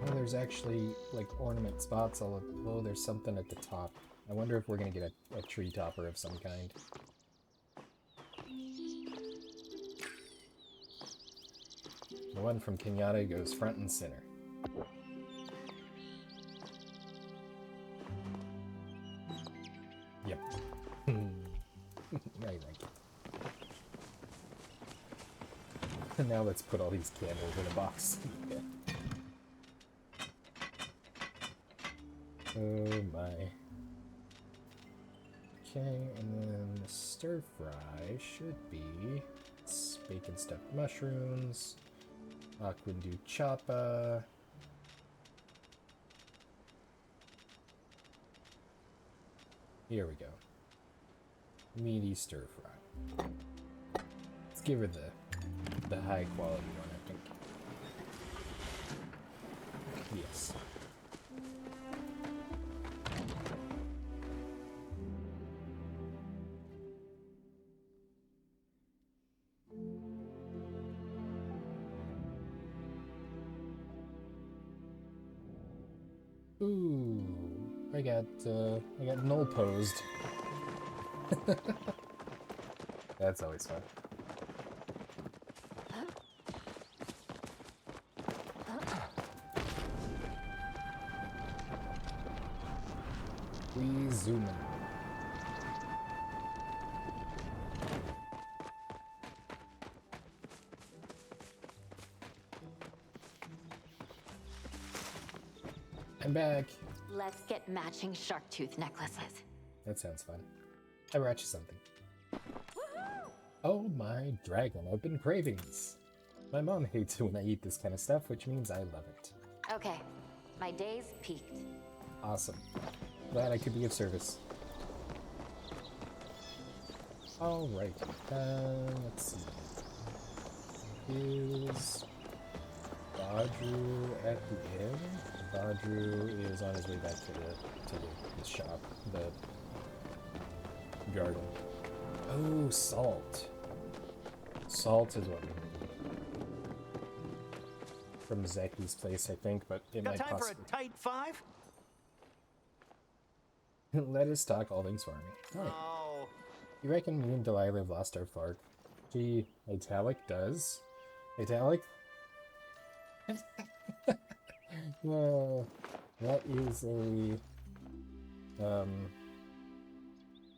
Oh, there's actually, like, ornament spots all... Oh, there's something at the top. I wonder if we're gonna get a tree topper of some kind. The one from Kenyatta goes front and center. Yep. I like it. And now let's put all these candles in a box. Yeah. Oh my. Okay, and then the stir fry should be bacon stuffed mushrooms, aquindu chapa. Here we go. Meaty stir fry. Let's give her the high quality one, I think. Yes. Ooh, I got null posed. That's always fun. We zoom in. I'm back. Let's get matching shark tooth necklaces. That sounds fun. I brought you something. Oh my dragon open cravings. My mom hates it when I eat this kind of stuff, which means I love it. Okay, my day's peaked. Awesome. Glad I could be of service. Alright, let's see. Is Badru at the inn? Badru is on his way back to the shop, the garden. Oh, salt. Salt is what we need. From Zeki's place, I think, but it might Got time possibly... for a tight 5? Let us talk all things farming. Right. Oh. You reckon me and Delilah have lost our fart? Gee, Italic does. Italic? Well, that is a...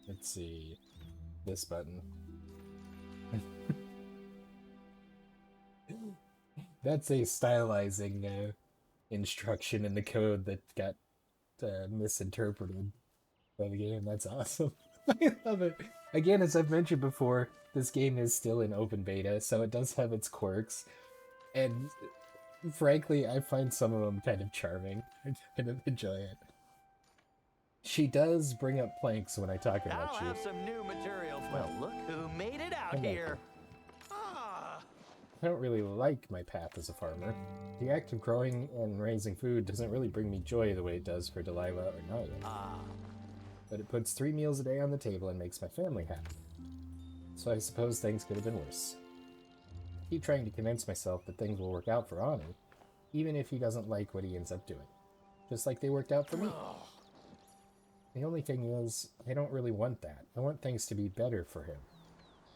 let's see. This button. That's a stylizing instruction in the code that got misinterpreted by the game. That's awesome. I love it. Again, as I've mentioned before, this game is still in open beta, so it does have its quirks. And frankly, I find some of them kind of charming. I kind of enjoy it. She does bring up planks when I talk about I'll you. have some new materials. Well, look who made it out here. Ah. I don't really like my path as a farmer. The act of growing and raising food doesn't really bring me joy the way it does for Delilah or Naya. But it puts 3 meals a day on the table and makes my family happy. So I suppose things could have been worse. I keep trying to convince myself that things will work out for Ani, even if he doesn't like what he ends up doing. Just like they worked out for me. The only thing is, I don't really want that. I want things to be better for him.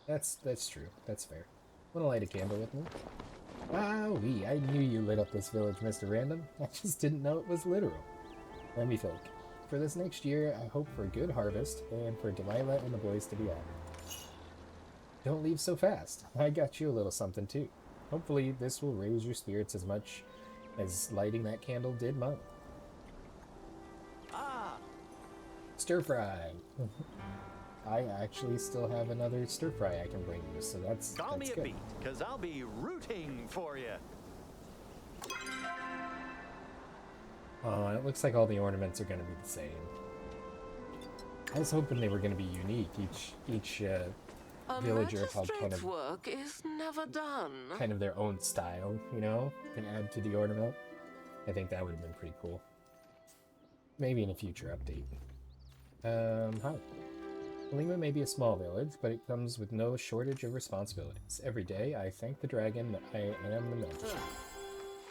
That's true. That's fair. Wanna light a candle with me? Wowee, I knew you lit up this village, Mr. Random. I just didn't know it was literal. Let me think. For this next year, I hope for a good harvest, and for Delilah and the boys to be happy. Don't leave so fast. I got you a little something too. Hopefully this will raise your spirits as much as lighting that candle did mine. Stir fry. I actually still have another stir fry I can bring you, so that's Call me a good. beat, because I'll be rooting for you. Oh, it looks like all the ornaments are going to be the same. I was hoping they were going to be unique. Each villager had kind of work is never done. Kind of their own style, you know, and add to the ornament. I think that would have been pretty cool. Maybe in a future update. Hi. Lima may be a small village, but it comes with no shortage of responsibilities. Every day, I thank the dragon that I am the manager.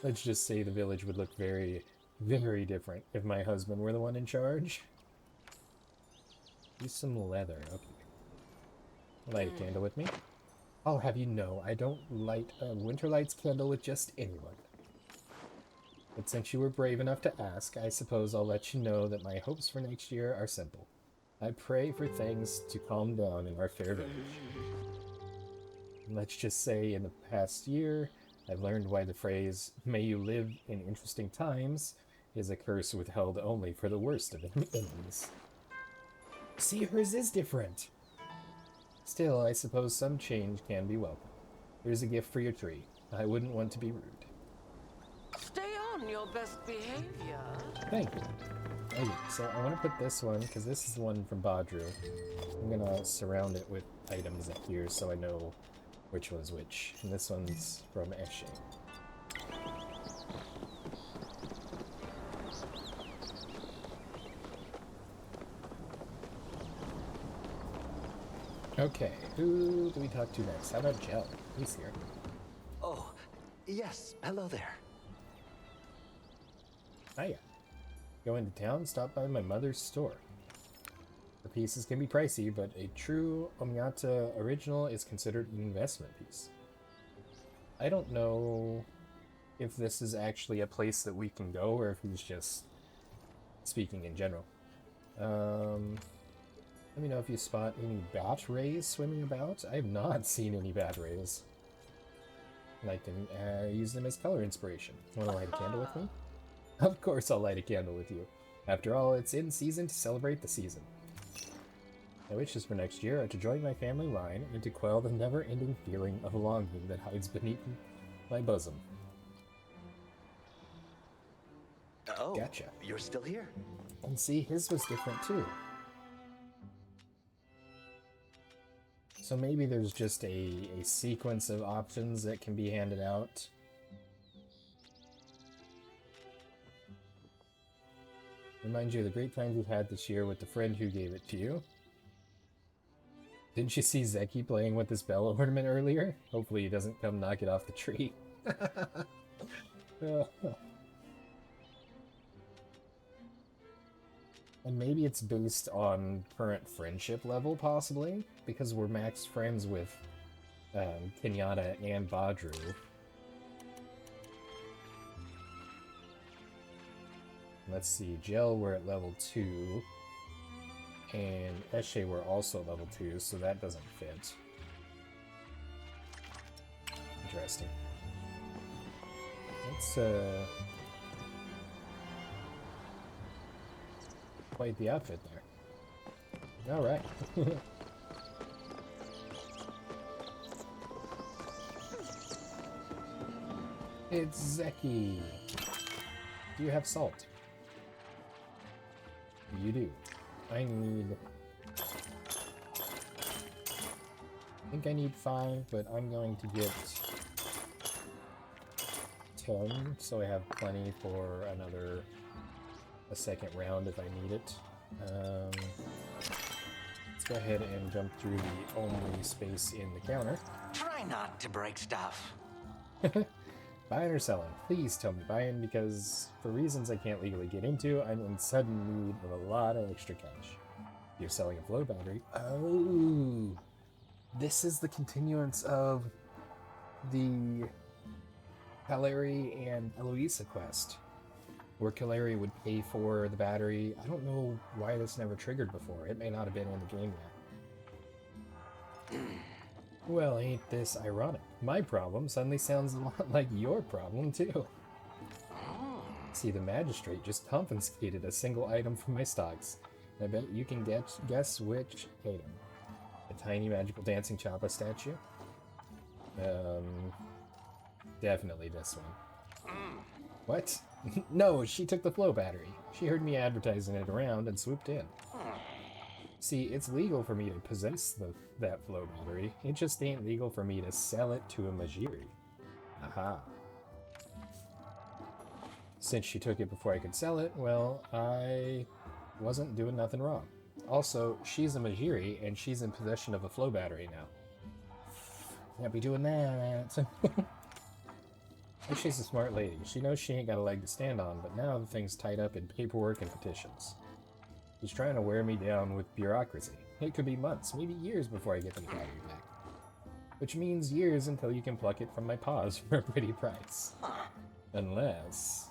Let's just say the village would look very, very different if my husband were the one in charge. Use some leather. Okay. Light a candle with me. I'll have you know, I don't light a Winterlights candle with just anyone. But since you were brave enough to ask, I suppose I'll let you know that my hopes for next year are simple. I pray for things to calm down in our fair village. Let's just say in the past year, I've learned why the phrase, "May you live in interesting times," is a curse withheld only for the worst of enemies. See, hers is different. Still, I suppose some change can be welcome. Here's a gift for your tree. I wouldn't want to be rude. Stay on your best behavior. Thank you. Okay, so I want to put this one, because this is the one from Badru. I'm going to surround it with items up here so I know which one's which. And this one's from Eshe. Okay, who do we talk to next? How about Jell? He's here. Oh, yes. Hello there. Hiya. Go into town, stop by my mother's store. The pieces can be pricey, but a true Omiyata original is considered an investment piece. I don't know if this is actually a place that we can go, or if he's just speaking in general. Let me know if you spot any bat rays swimming about. I have not seen any bat rays. I can use them as color inspiration. Want to light a candle with me? Of course I'll light a candle with you. After all, it's in season to celebrate the season. My wishes for next year are to join my family line and to quell the never-ending feeling of longing that hides beneath my bosom. Oh, Gotcha. You're still here? And see, his was different too. So maybe there's just a sequence of options that can be handed out. Remind you of the great times you've had this year with the friend who gave it to you. Didn't you see Zeki playing with this bell ornament earlier? Hopefully he doesn't come knock it off the tree. And maybe it's based on current friendship level, possibly? Because we're max friends with Kenyatta and Badru. Let's see, Jell we're at level 2. And Eshe we're also level 2, so that doesn't fit. Interesting. Let's, quite the outfit there. Alright. It's Zeki. Do you have salt? You do. I think I need 5, but I'm going to get 10, so I have plenty for a second round if I need it. Let's go ahead and jump through the only space in the counter. Try not to break stuff. Buying or selling? Please tell me buying, because for reasons I can't legally get into, I'm in sudden need of a lot of extra cash. You're selling a flow battery. Oh, this is the continuance of the Caleri and Eloisa quest, where Caleri would pay for the battery. I don't know why this never triggered before. It may not have been in the game yet. Well, ain't this ironic? My problem suddenly sounds a lot like your problem, too. See, the magistrate just confiscated a single item from my stocks. I bet you can guess which item. A tiny magical dancing Choppa statue? Definitely this one. What? No, she took the flow battery. She heard me advertising it around and swooped in. See, it's legal for me to possess that flow battery. It just ain't legal for me to sell it to a Majiri. Aha. Since she took it before I could sell it, well, I wasn't doing nothing wrong. Also, she's a Majiri, and she's in possession of a flow battery now. Can't be doing that. But she's a smart lady. She knows she ain't got a leg to stand on, but now the thing's tied up in paperwork and petitions. She's trying to wear me down with bureaucracy. It could be months, maybe years before I get the battery back. Which means years until you can pluck it from my paws for a pretty price. Unless...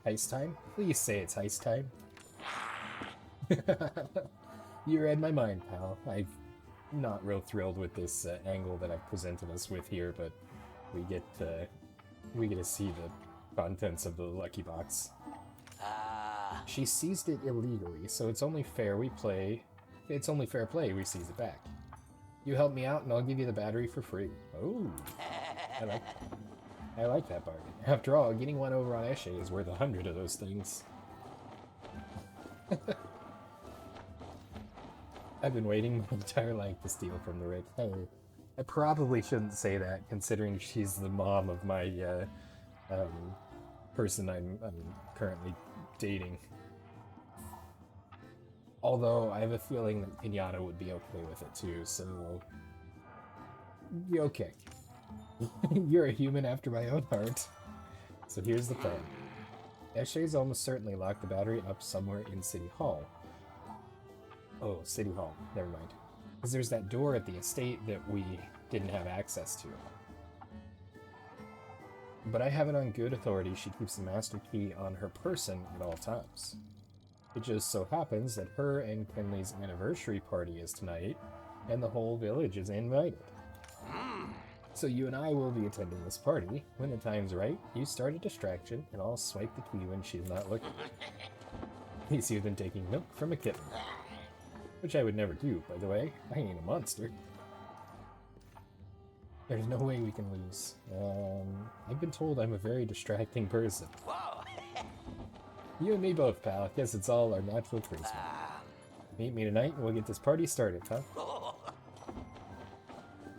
Heist time? Please say it's heist time. You read my mind, pal. I'm not real thrilled with this angle that I've presented us with here, but we get to see the contents of the lucky box. She seized it illegally, so it's only fair play we seize it back. You help me out and I'll give you the battery for free. Oh, I like that bargain. After all, getting one over on Eshe is worth 100 of those things. I've been waiting my entire life to steal from the rich. Hey, I probably shouldn't say that, considering she's the mom of my person I'm currently dating. Although I have a feeling that Pinata would be okay with it too, so you're okay. You're a human after my own heart. So here's the plan. Eshe's almost certainly locked the battery up somewhere in City Hall. Oh, City Hall. Never mind. Because there's that door at the estate that we didn't have access to. But I have it on good authority she keeps the master key on her person at all times. It just so happens that her and Kenley's anniversary party is tonight, and the whole village is invited. So you and I will be attending this party. When the time's right, you start a distraction, and I'll swipe the key when she's not looking. Easier than taking milk from a kitten. Which I would never do, by the way. I ain't a monster. There's no way we can lose. I've been told I'm a very distracting person. You and me both, pal. Guess it's all our natural charisma. Meet me tonight and we'll get this party started, huh?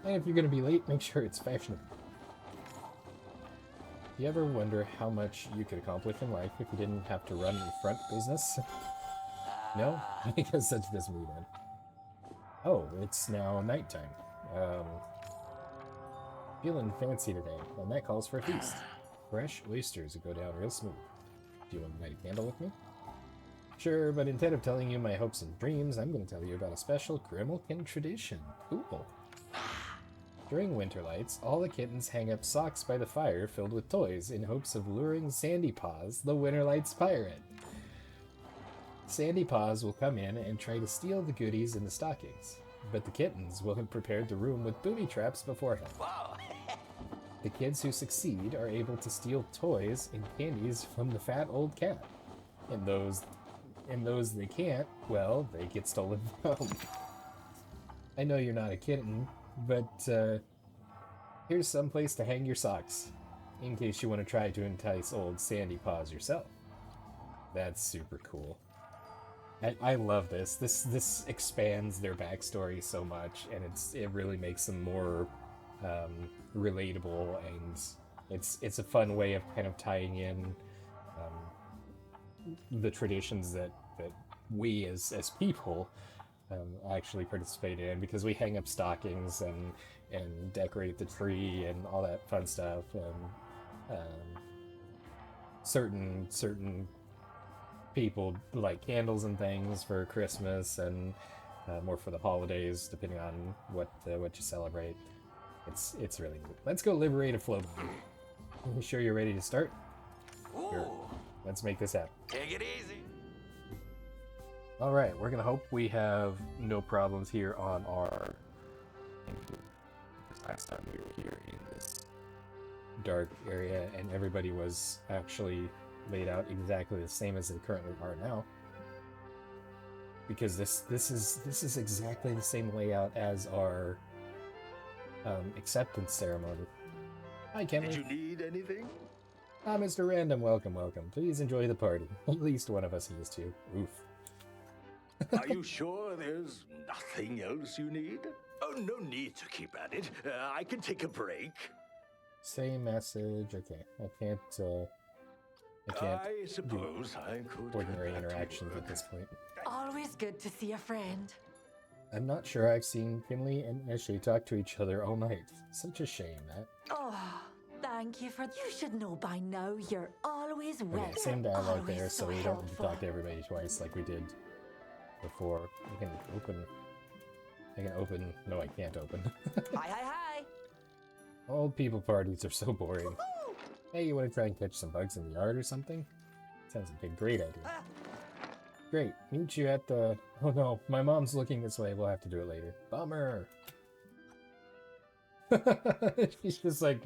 And if you're gonna be late, make sure it's fashionable. You ever wonder how much you could accomplish in life if you didn't have to run a front business? No? Because that's just me then. Oh, it's now nighttime. Feeling fancy today, and that calls for a feast. Fresh oysters go down real smooth. Do you want to light a candle with me? Sure, but instead of telling you my hopes and dreams, I'm going to tell you about a special Grimmelkin tradition. Cool. During Winterlights, all the kittens hang up socks by the fire filled with toys in hopes of luring Sandy Paws, the Winterlights pirate. Sandy Paws will come in and try to steal the goodies in the stockings, but the kittens will have prepared the room with booby traps beforehand. The kids who succeed are able to steal toys and candies from the fat old cat, and those And those they can't, well, they get stolen from. I know you're not a kitten, but here's some place to hang your socks, in case you want to try to entice old Sandy Paws yourself. That's super cool. I love this. This expands their backstory so much, and it really makes them more relatable, and it's a fun way of kind of tying in the traditions that we as people actually participate in, because we hang up stockings and decorate the tree and all that fun stuff, and certain people light candles and things for Christmas, and more for the holidays, depending on what you celebrate. It's really neat. Let's go liberate a float. Are you sure you're ready to start? Sure. Let's make this happen. Take it easy. All right, we're gonna hope we have no problems here on our. Last time we were here in this dark area, and everybody was actually laid out exactly the same as they currently are now. Because this is exactly the same layout as our acceptance ceremony. Hi, Kenley. Did you need anything? Ah, Mr. Random, welcome. Please enjoy the party. At least one of us needs to. Oof. Are you sure there's nothing else you need? Oh, no need to keep at it. I can take a break. Same message. Okay, I can't I suppose I could. ordinary get back to interactions work. at this point. Always good to see a friend. I'm not sure I've seen Finley and Eshe talk to each other all night. Such a shame, that. Oh, thank you for... You should know by now you're always Okay, welcome. same dialogue Always there, so so we don't need to helpful. talk to everybody twice like we did before. I can open... No, I can't open. Hi. Old people parties are so boring. Hey, you want to try and catch some bugs in the yard or something? Sounds like a great idea. Great. Meet you at the... Oh no, my mom's looking this way. We'll have to do it later. Bummer. She's just like...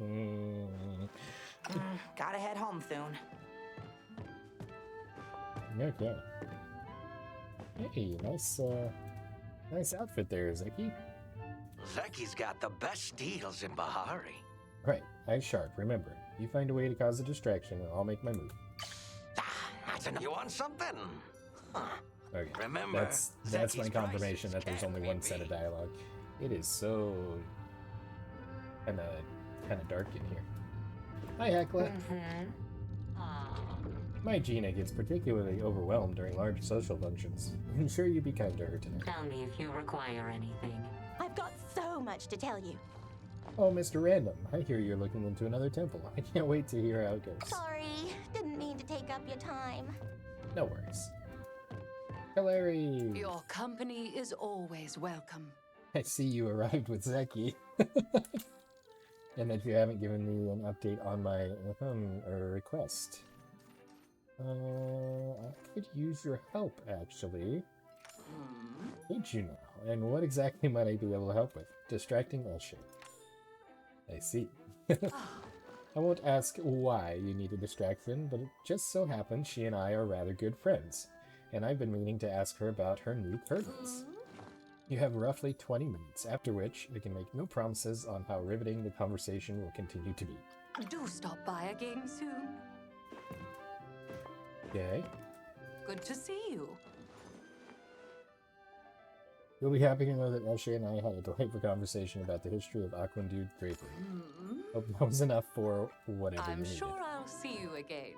Gotta head home soon. Okay. Hey, nice outfit there, Zeki. Zeki's got the best deals in Bahari. Right, eyes sharp, remember. You find a way to cause a distraction, and I'll make my move. That's enough. You want something? Huh. Okay, Remember, that's Zeki's my confirmation that prices there's only can't one be set of beat. dialogue. It is so... kinda dark in here. Hi, Hecla. My Gina gets particularly overwhelmed during large social functions. I'm sure you'd be kind to her tonight. Tell me if you require anything. I've got so much to tell you. Oh, Mr. Random, I hear you're looking into another temple. I can't wait to hear how it goes. Sorry, didn't mean to take up your time. No worries. Hilary! Your company is always welcome. I see you arrived with Zeki. And that you haven't given me an update on my request. I could use your help, actually. Did you know? And what exactly might I be able to help with? Distracting Eshe. I see. I won't ask why you need a distraction, but it just so happens she and I are rather good friends, and I've been meaning to ask her about her new curtains. You have roughly 20 minutes, after which I can make no promises on how riveting the conversation will continue to be. Do stop by again soon. Okay? Good to see you. You'll be happy to know that Eshe and I had a delightful conversation about the history of Aquandude drapery. Hope that was enough for whatever you I'm needed. sure I'll see you again.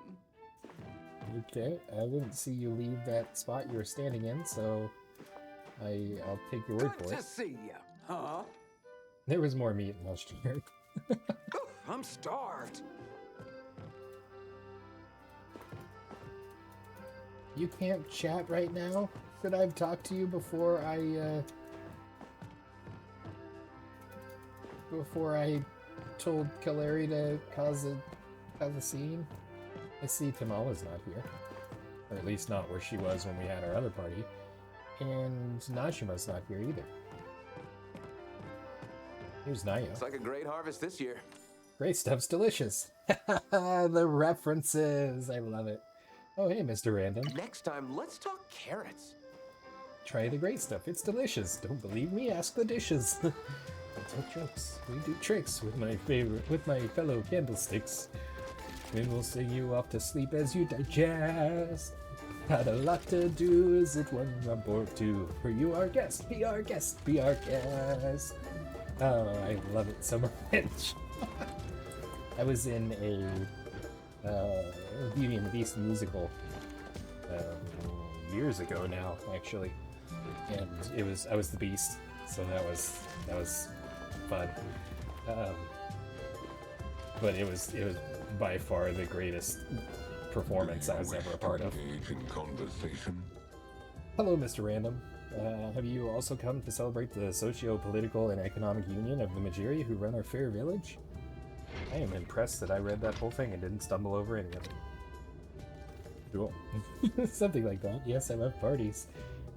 Okay, I didn't see you leave that spot you were standing in, so I'll take your word for Good it. to see you. Huh? There was more meat in last year. I'm starved. You can't chat right now? Should I have talked to you before I told Kaleri to cause a scene? I see Tamala's not here. Or at least not where she was when we had our other party. And Nashima's not here either. Here's Naya. Looks like a great harvest this year. Great stuff's delicious. The references. I love it. Oh, hey, Mr. Random. Next time, let's talk carrots. Try the great stuff. It's delicious. Don't believe me? Ask the dishes. I tell jokes. We do tricks with my fellow candlesticks. We will sing you off to sleep as you digest. Had a lot to do, is it one on board too? For you our guest, be our guest, be our guest. Oh, I love it so much. I was in a Beauty and the Beast musical years ago now, actually, and I was the Beast, so that was fun. But it was by far the greatest performance I was ever a part of. Hello, Mr. Random. Have you also come to celebrate the socio-political and economic union of the Majiri who run our fair village? I am impressed that I read that whole thing and didn't stumble over any of it. Cool. Something like that. Yes, I love parties.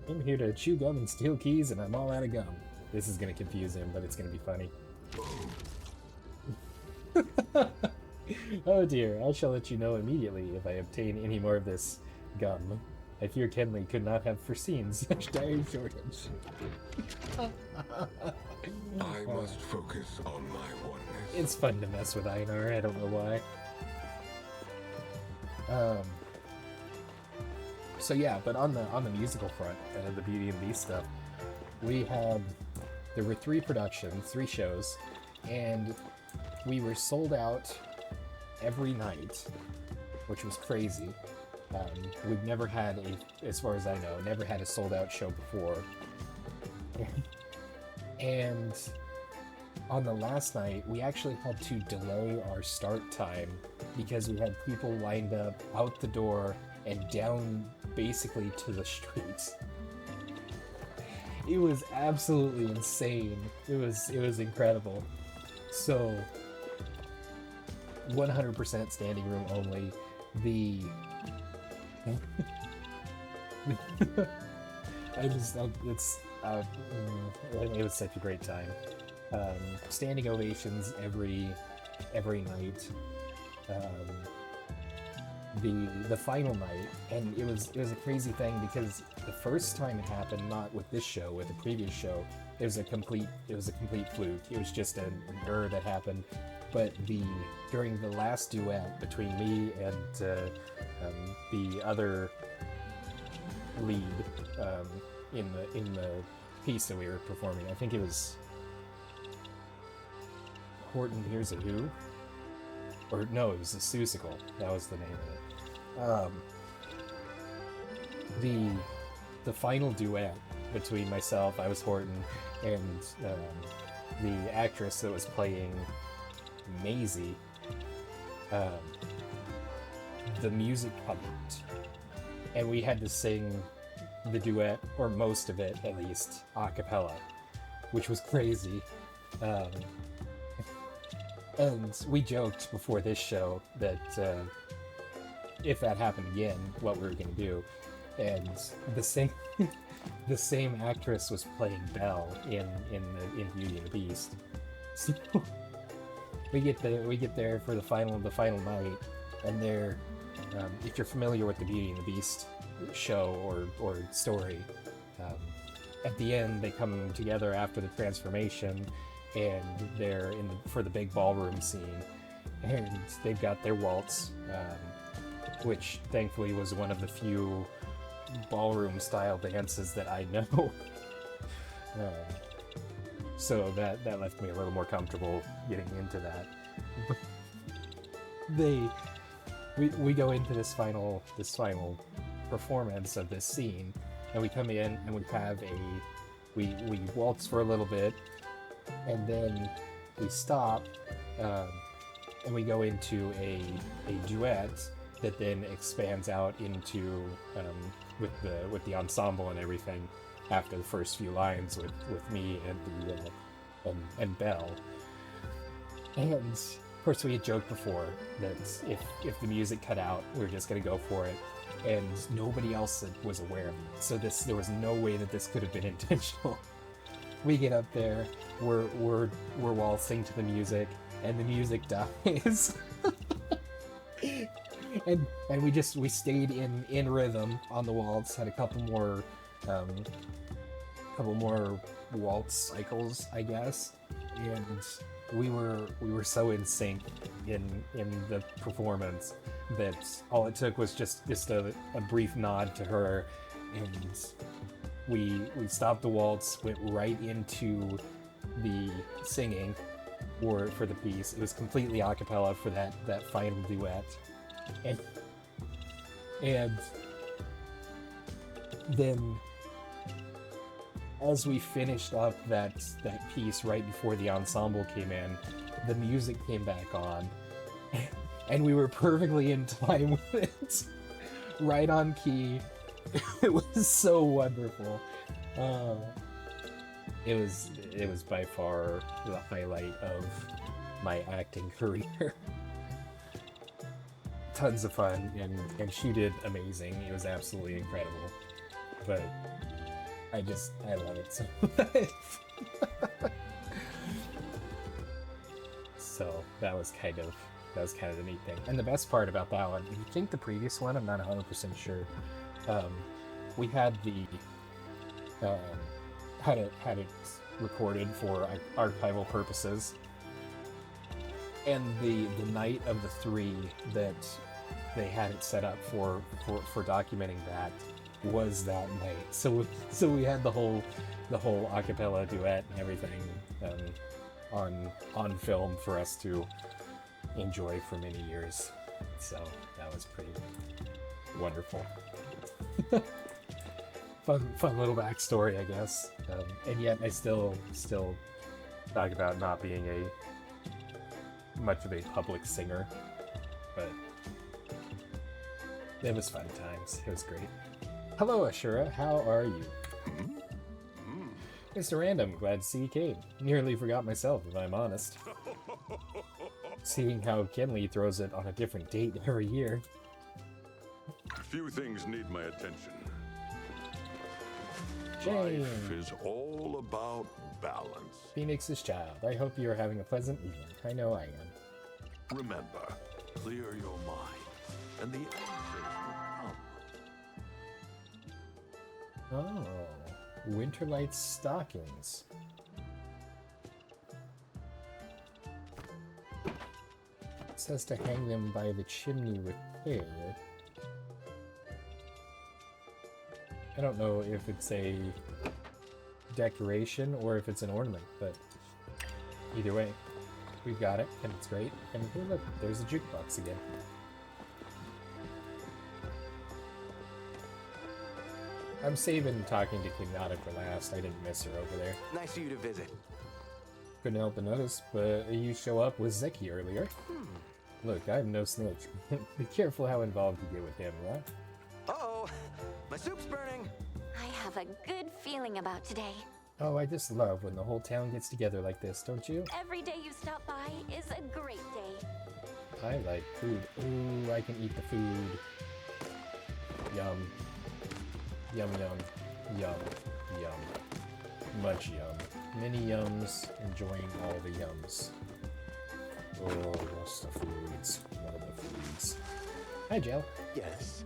I'm here to chew gum and steal keys, and I'm all out of gum. This is gonna confuse him, but it's gonna be funny. Oh dear, I shall let you know immediately if I obtain any more of this gum. I fear Kenley could not have foreseen such dire shortage. I must focus on my oneness. It's fun to mess with Einar, I don't know why. So yeah, but on the musical front, the Beauty and the Beast stuff, there were 3 productions, 3 shows, and we were sold out every night, which was crazy. We've never had as far as I know, never had a sold out show before. And on the last night, we actually had to delay our start time because we had people lined up out the door and down basically to the streets. It was absolutely insane. It was incredible. So 100% standing room only. It was such a great time. Standing ovations every night. The final night, and it was a crazy thing because the first time it happened, not with this show, with the previous show, it was a complete fluke. It was just an error that happened. But during the last duet between me and the other lead in the piece that we were performing, I think it was Horton Hears a Who? Or no, it was the Susicle. That was the name of it. The final duet between myself, I was Horton, and the actress that was playing Maisie, the music cut out, and we had to sing the duet, or most of it at least, a cappella, which was crazy. And we joked before this show that if that happened again, what we were going to do. And the same actress was playing Belle in Beauty and the Beast. So we get there for the final night, and they're if you're familiar with the Beauty and the Beast show or story, at the end they come together after the transformation, and they're for the big ballroom scene, and they've got their waltz, which thankfully was one of the few ballroom style dances that I know. So that left me a little more comfortable getting into that. We go into this final performance of this scene, and we come in and we waltz for a little bit, and then we stop, and we go into a duet that then expands out into with the ensemble and everything after the first few lines with me and Belle. And of course we had joked before that if the music cut out, we were just gonna go for it, and nobody else was aware of it. So there was no way that this could have been intentional. We get up there, we're waltzing to the music, and the music dies. and we stayed in rhythm on the waltz. Had a couple more waltz cycles, I guess, and we were so in sync in the performance that all it took was just a brief nod to her, and we stopped the waltz, went right into the singing for the piece. It was completely a cappella for that final duet, and then as we finished up that piece right before the ensemble came in, the music came back on, and we were perfectly in time with it, right on key. It was so wonderful. It was by far the highlight of my acting career. Tons of fun, and she did amazing. It was absolutely incredible. But I love it so much. So that was kind of the neat thing. And the best part about that one, if you think the previous one, I'm not 100% sure. We had had it recorded for archival purposes, and the night of the 3 that they had it set up for documenting that was that night. So we had the whole a cappella duet and everything on film for us to enjoy for many years. So that was pretty wonderful. Fun little backstory, I guess. And yet I still talk about not being much of a public singer, but it was fun times. It was great. Hello, Ashura. How are you? Mr. Random, glad to see you came. Nearly forgot myself, if I'm honest. Seeing how Kenley throws it on a different date every year. Few things need my attention. Jane. Life is all about balance. Phoenix's child. I hope you're having a pleasant evening. I know I am. Remember, clear your mind, and the answers will come. Oh, Winterlights stockings. It says to hang them by the chimney with care. I don't know if it's a decoration or if it's an ornament, but either way, we've got it, and it's great. And here, look, there's a jukebox again. I'm saving talking to Kenyatta for last. I didn't miss her over there. Nice of you to visit. Couldn't help but notice, but you show up with Zeki earlier. Look, I'm no snitch. Be careful how involved you get with him, right? Uh-oh, my soup's burning. I have a good feeling about today. Oh, I just love when the whole town gets together like this, don't you? Every day you stop by is a great day. I like food. Ooh, I can eat the food. Yum. Yum, yum. Yum. Yum. Much yum. Many yums. Enjoying all the yums. Oh, what's the foods? What are the foods? Hi, Jill. Yes.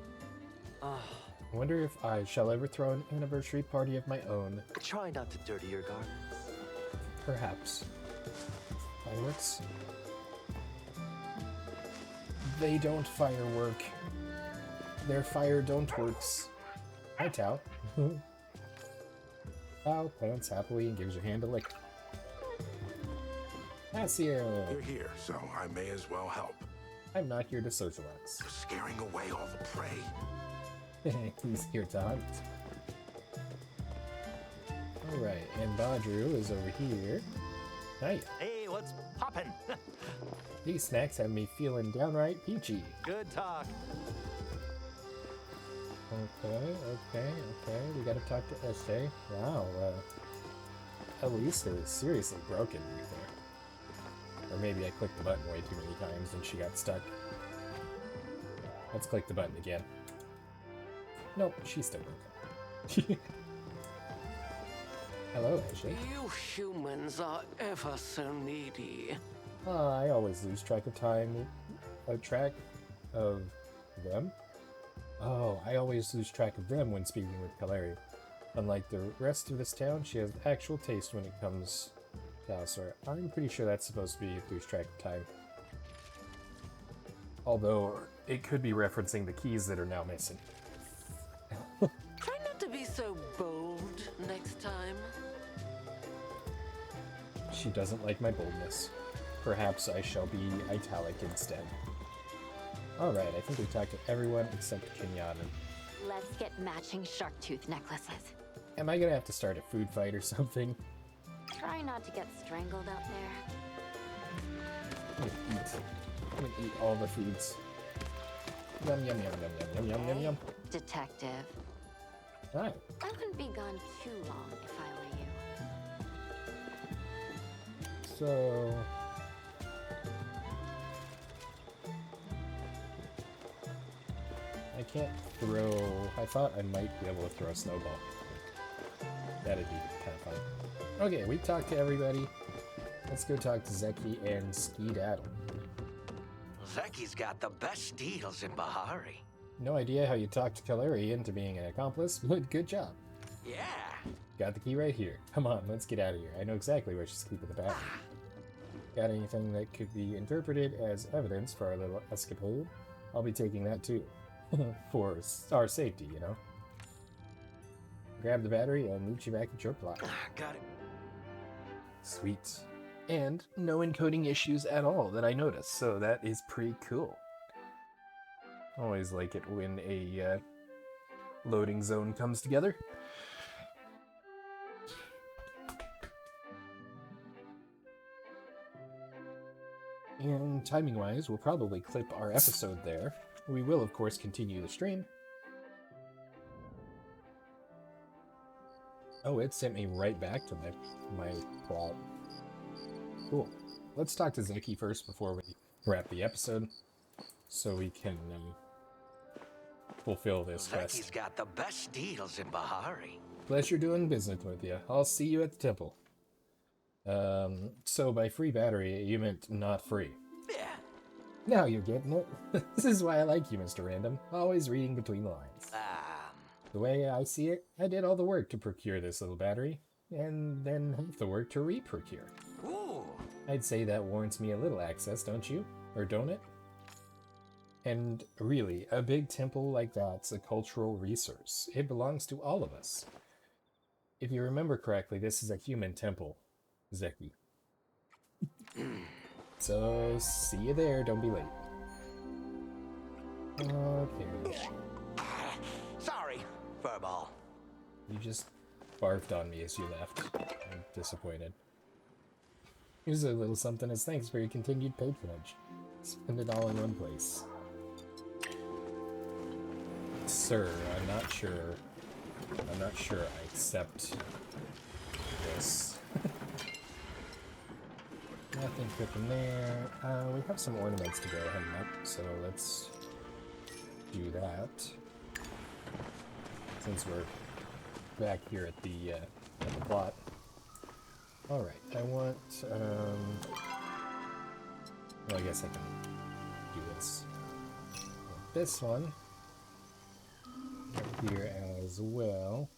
I wonder if I shall ever throw an anniversary party of my own. Try not to dirty your gardens. Perhaps. Fireworks? They don't firework. Their fire don't works. Hi, Tao. Tao plants happily and gives your hand a lick. Asio! You're here, so I may as well help. I'm not here to socialize. You're scaring away all the prey. He's here to hunt. Alright, and Badru is over here. Hiya. Hey, what's poppin'? These snacks have me feeling downright peachy. Good talk. Okay. We gotta talk to Eshe. Wow, Elisa is seriously broken right there. Or maybe I clicked the button way too many times and she got stuck. Let's click the button again. Nope, she's still broken. Hello, Eshe. You humans are ever so needy. I always lose track of time. Track of Them? Oh, I always lose track of them when speaking with Kaleri. Unlike the rest of this town, she has actual taste when it comes to houseware. I'm pretty sure that's supposed to be lose track of time. Although, it could be referencing the keys that are now missing. Try not to be so bold next time. She doesn't like my boldness. Perhaps I shall be italic instead. Alright, I think we talked to everyone except Kenyatta. Let's get matching shark tooth necklaces. Am I gonna have to start a food fight or something? Try not to get strangled out there. I'm gonna eat all the foods. Yum, yum, yum, yum, yum, yum, yum, yum, yum. Detective. Hi. I wouldn't be gone too long if I were you. So... I can't throw... I thought I might be able to throw a snowball. That'd be kind of fun. Okay, we talked to everybody. Let's go talk to Zeki and Skedaddle. Zeki's got the best deals in Bahari. No idea how you talked to Kaleri into being an accomplice, but good job. Yeah. Got the key right here. Come on, let's get out of here. I know exactly where she's keeping the battery. Got anything that could be interpreted as evidence for our little escapade? I'll be taking that too. For our safety, you know. Grab the battery and meet you back at your plot. Got it. Sweet. And no encoding issues at all that I noticed, so that is pretty cool. Always like it when a loading zone comes together. And timing-wise, we'll probably clip our episode there. We will, of course, continue the stream. Oh, it sent me right back to my plot. Cool. Let's talk to Zeki first before we wrap the episode, so we can fulfill this quest. Zeki's got the best deals in Bahari. Pleasure doing business with you. I'll see you at the temple. So by free battery, you meant not free. Yeah. Now you're getting it. This is why I like you, Mr. Random. Always reading between the lines. The way I see it, I did all the work to procure this little battery, and then half the work to re-procure. Ooh. I'd say that warrants me a little access, don't you? Or don't it? And really, a big temple like that's a cultural resource. It belongs to all of us. If you remember correctly, this is a human temple, Zeki. So, see you there, don't be late. Okay. Sorry, furball. You just barfed on me as you left. I'm disappointed. Here's a little something as thanks for your continued patronage. Spend it all in one place. Sir, I'm not sure I accept this. Nothing cooking there. We have some ornaments to go heading up, so let's do that. Since we're back here at the plot. Alright, I want, well, I guess I can do this. This one. Up here as well.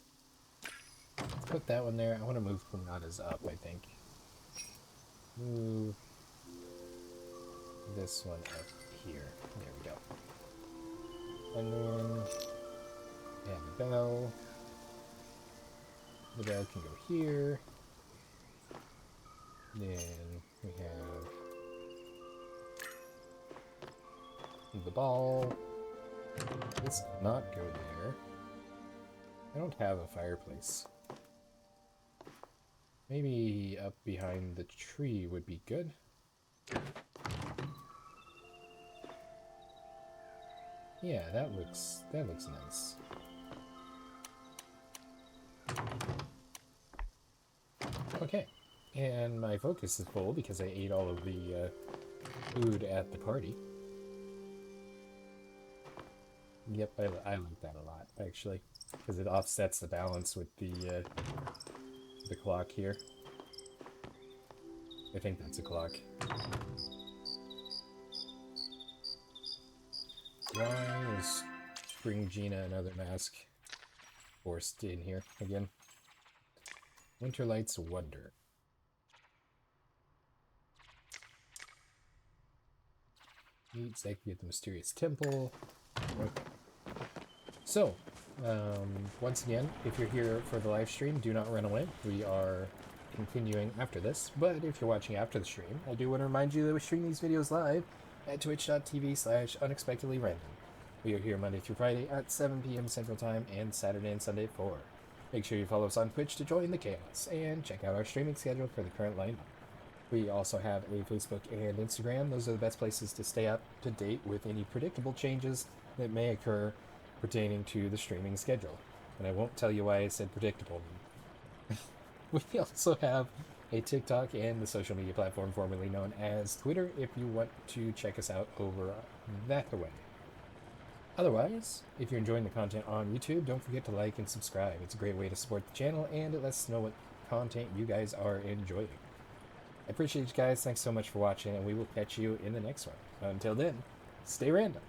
Let's put that one there. I want to move Pinatas up, I think. Move this one up here. There we go. And then add the bell. The bell can go here. Then we have the ball. This cannot go there. I don't have a fireplace. Maybe up behind the tree would be good. Yeah, that looks nice. Okay, and my focus is full because I ate all of the food at the party. Yep, I like that a lot, actually, because it offsets the balance with the clock here. I think that's a clock. Why is Spring Gina another mask forced in here again? Winterlights Wonder. Meet Zeki at the Mysterious Temple. Okay. So, once again, if you're here for the live stream, do not run away. We are continuing after this, but if you're watching after the stream, I do want to remind you that we stream these videos live at twitch.tv/unexpectedlyrandom. We are here Monday through Friday at 7 p.m. Central Time and Saturday and Sunday at 4. Make sure you follow us on Twitch to join the chaos and check out our streaming schedule for the current lineup. We also have a Facebook and Instagram. Those are the best places to stay up to date with any predictable changes that may occur pertaining to the streaming schedule. And I won't tell you why I said predictable. We also have a TikTok and the social media platform formerly known as Twitter if you want to check us out over that way. Otherwise, if you're enjoying the content on YouTube, don't forget to like and subscribe. It's a great way to support the channel and it lets us know what content you guys are enjoying. I appreciate you guys. Thanks so much for watching and we will catch you in the next one. Until then, stay random.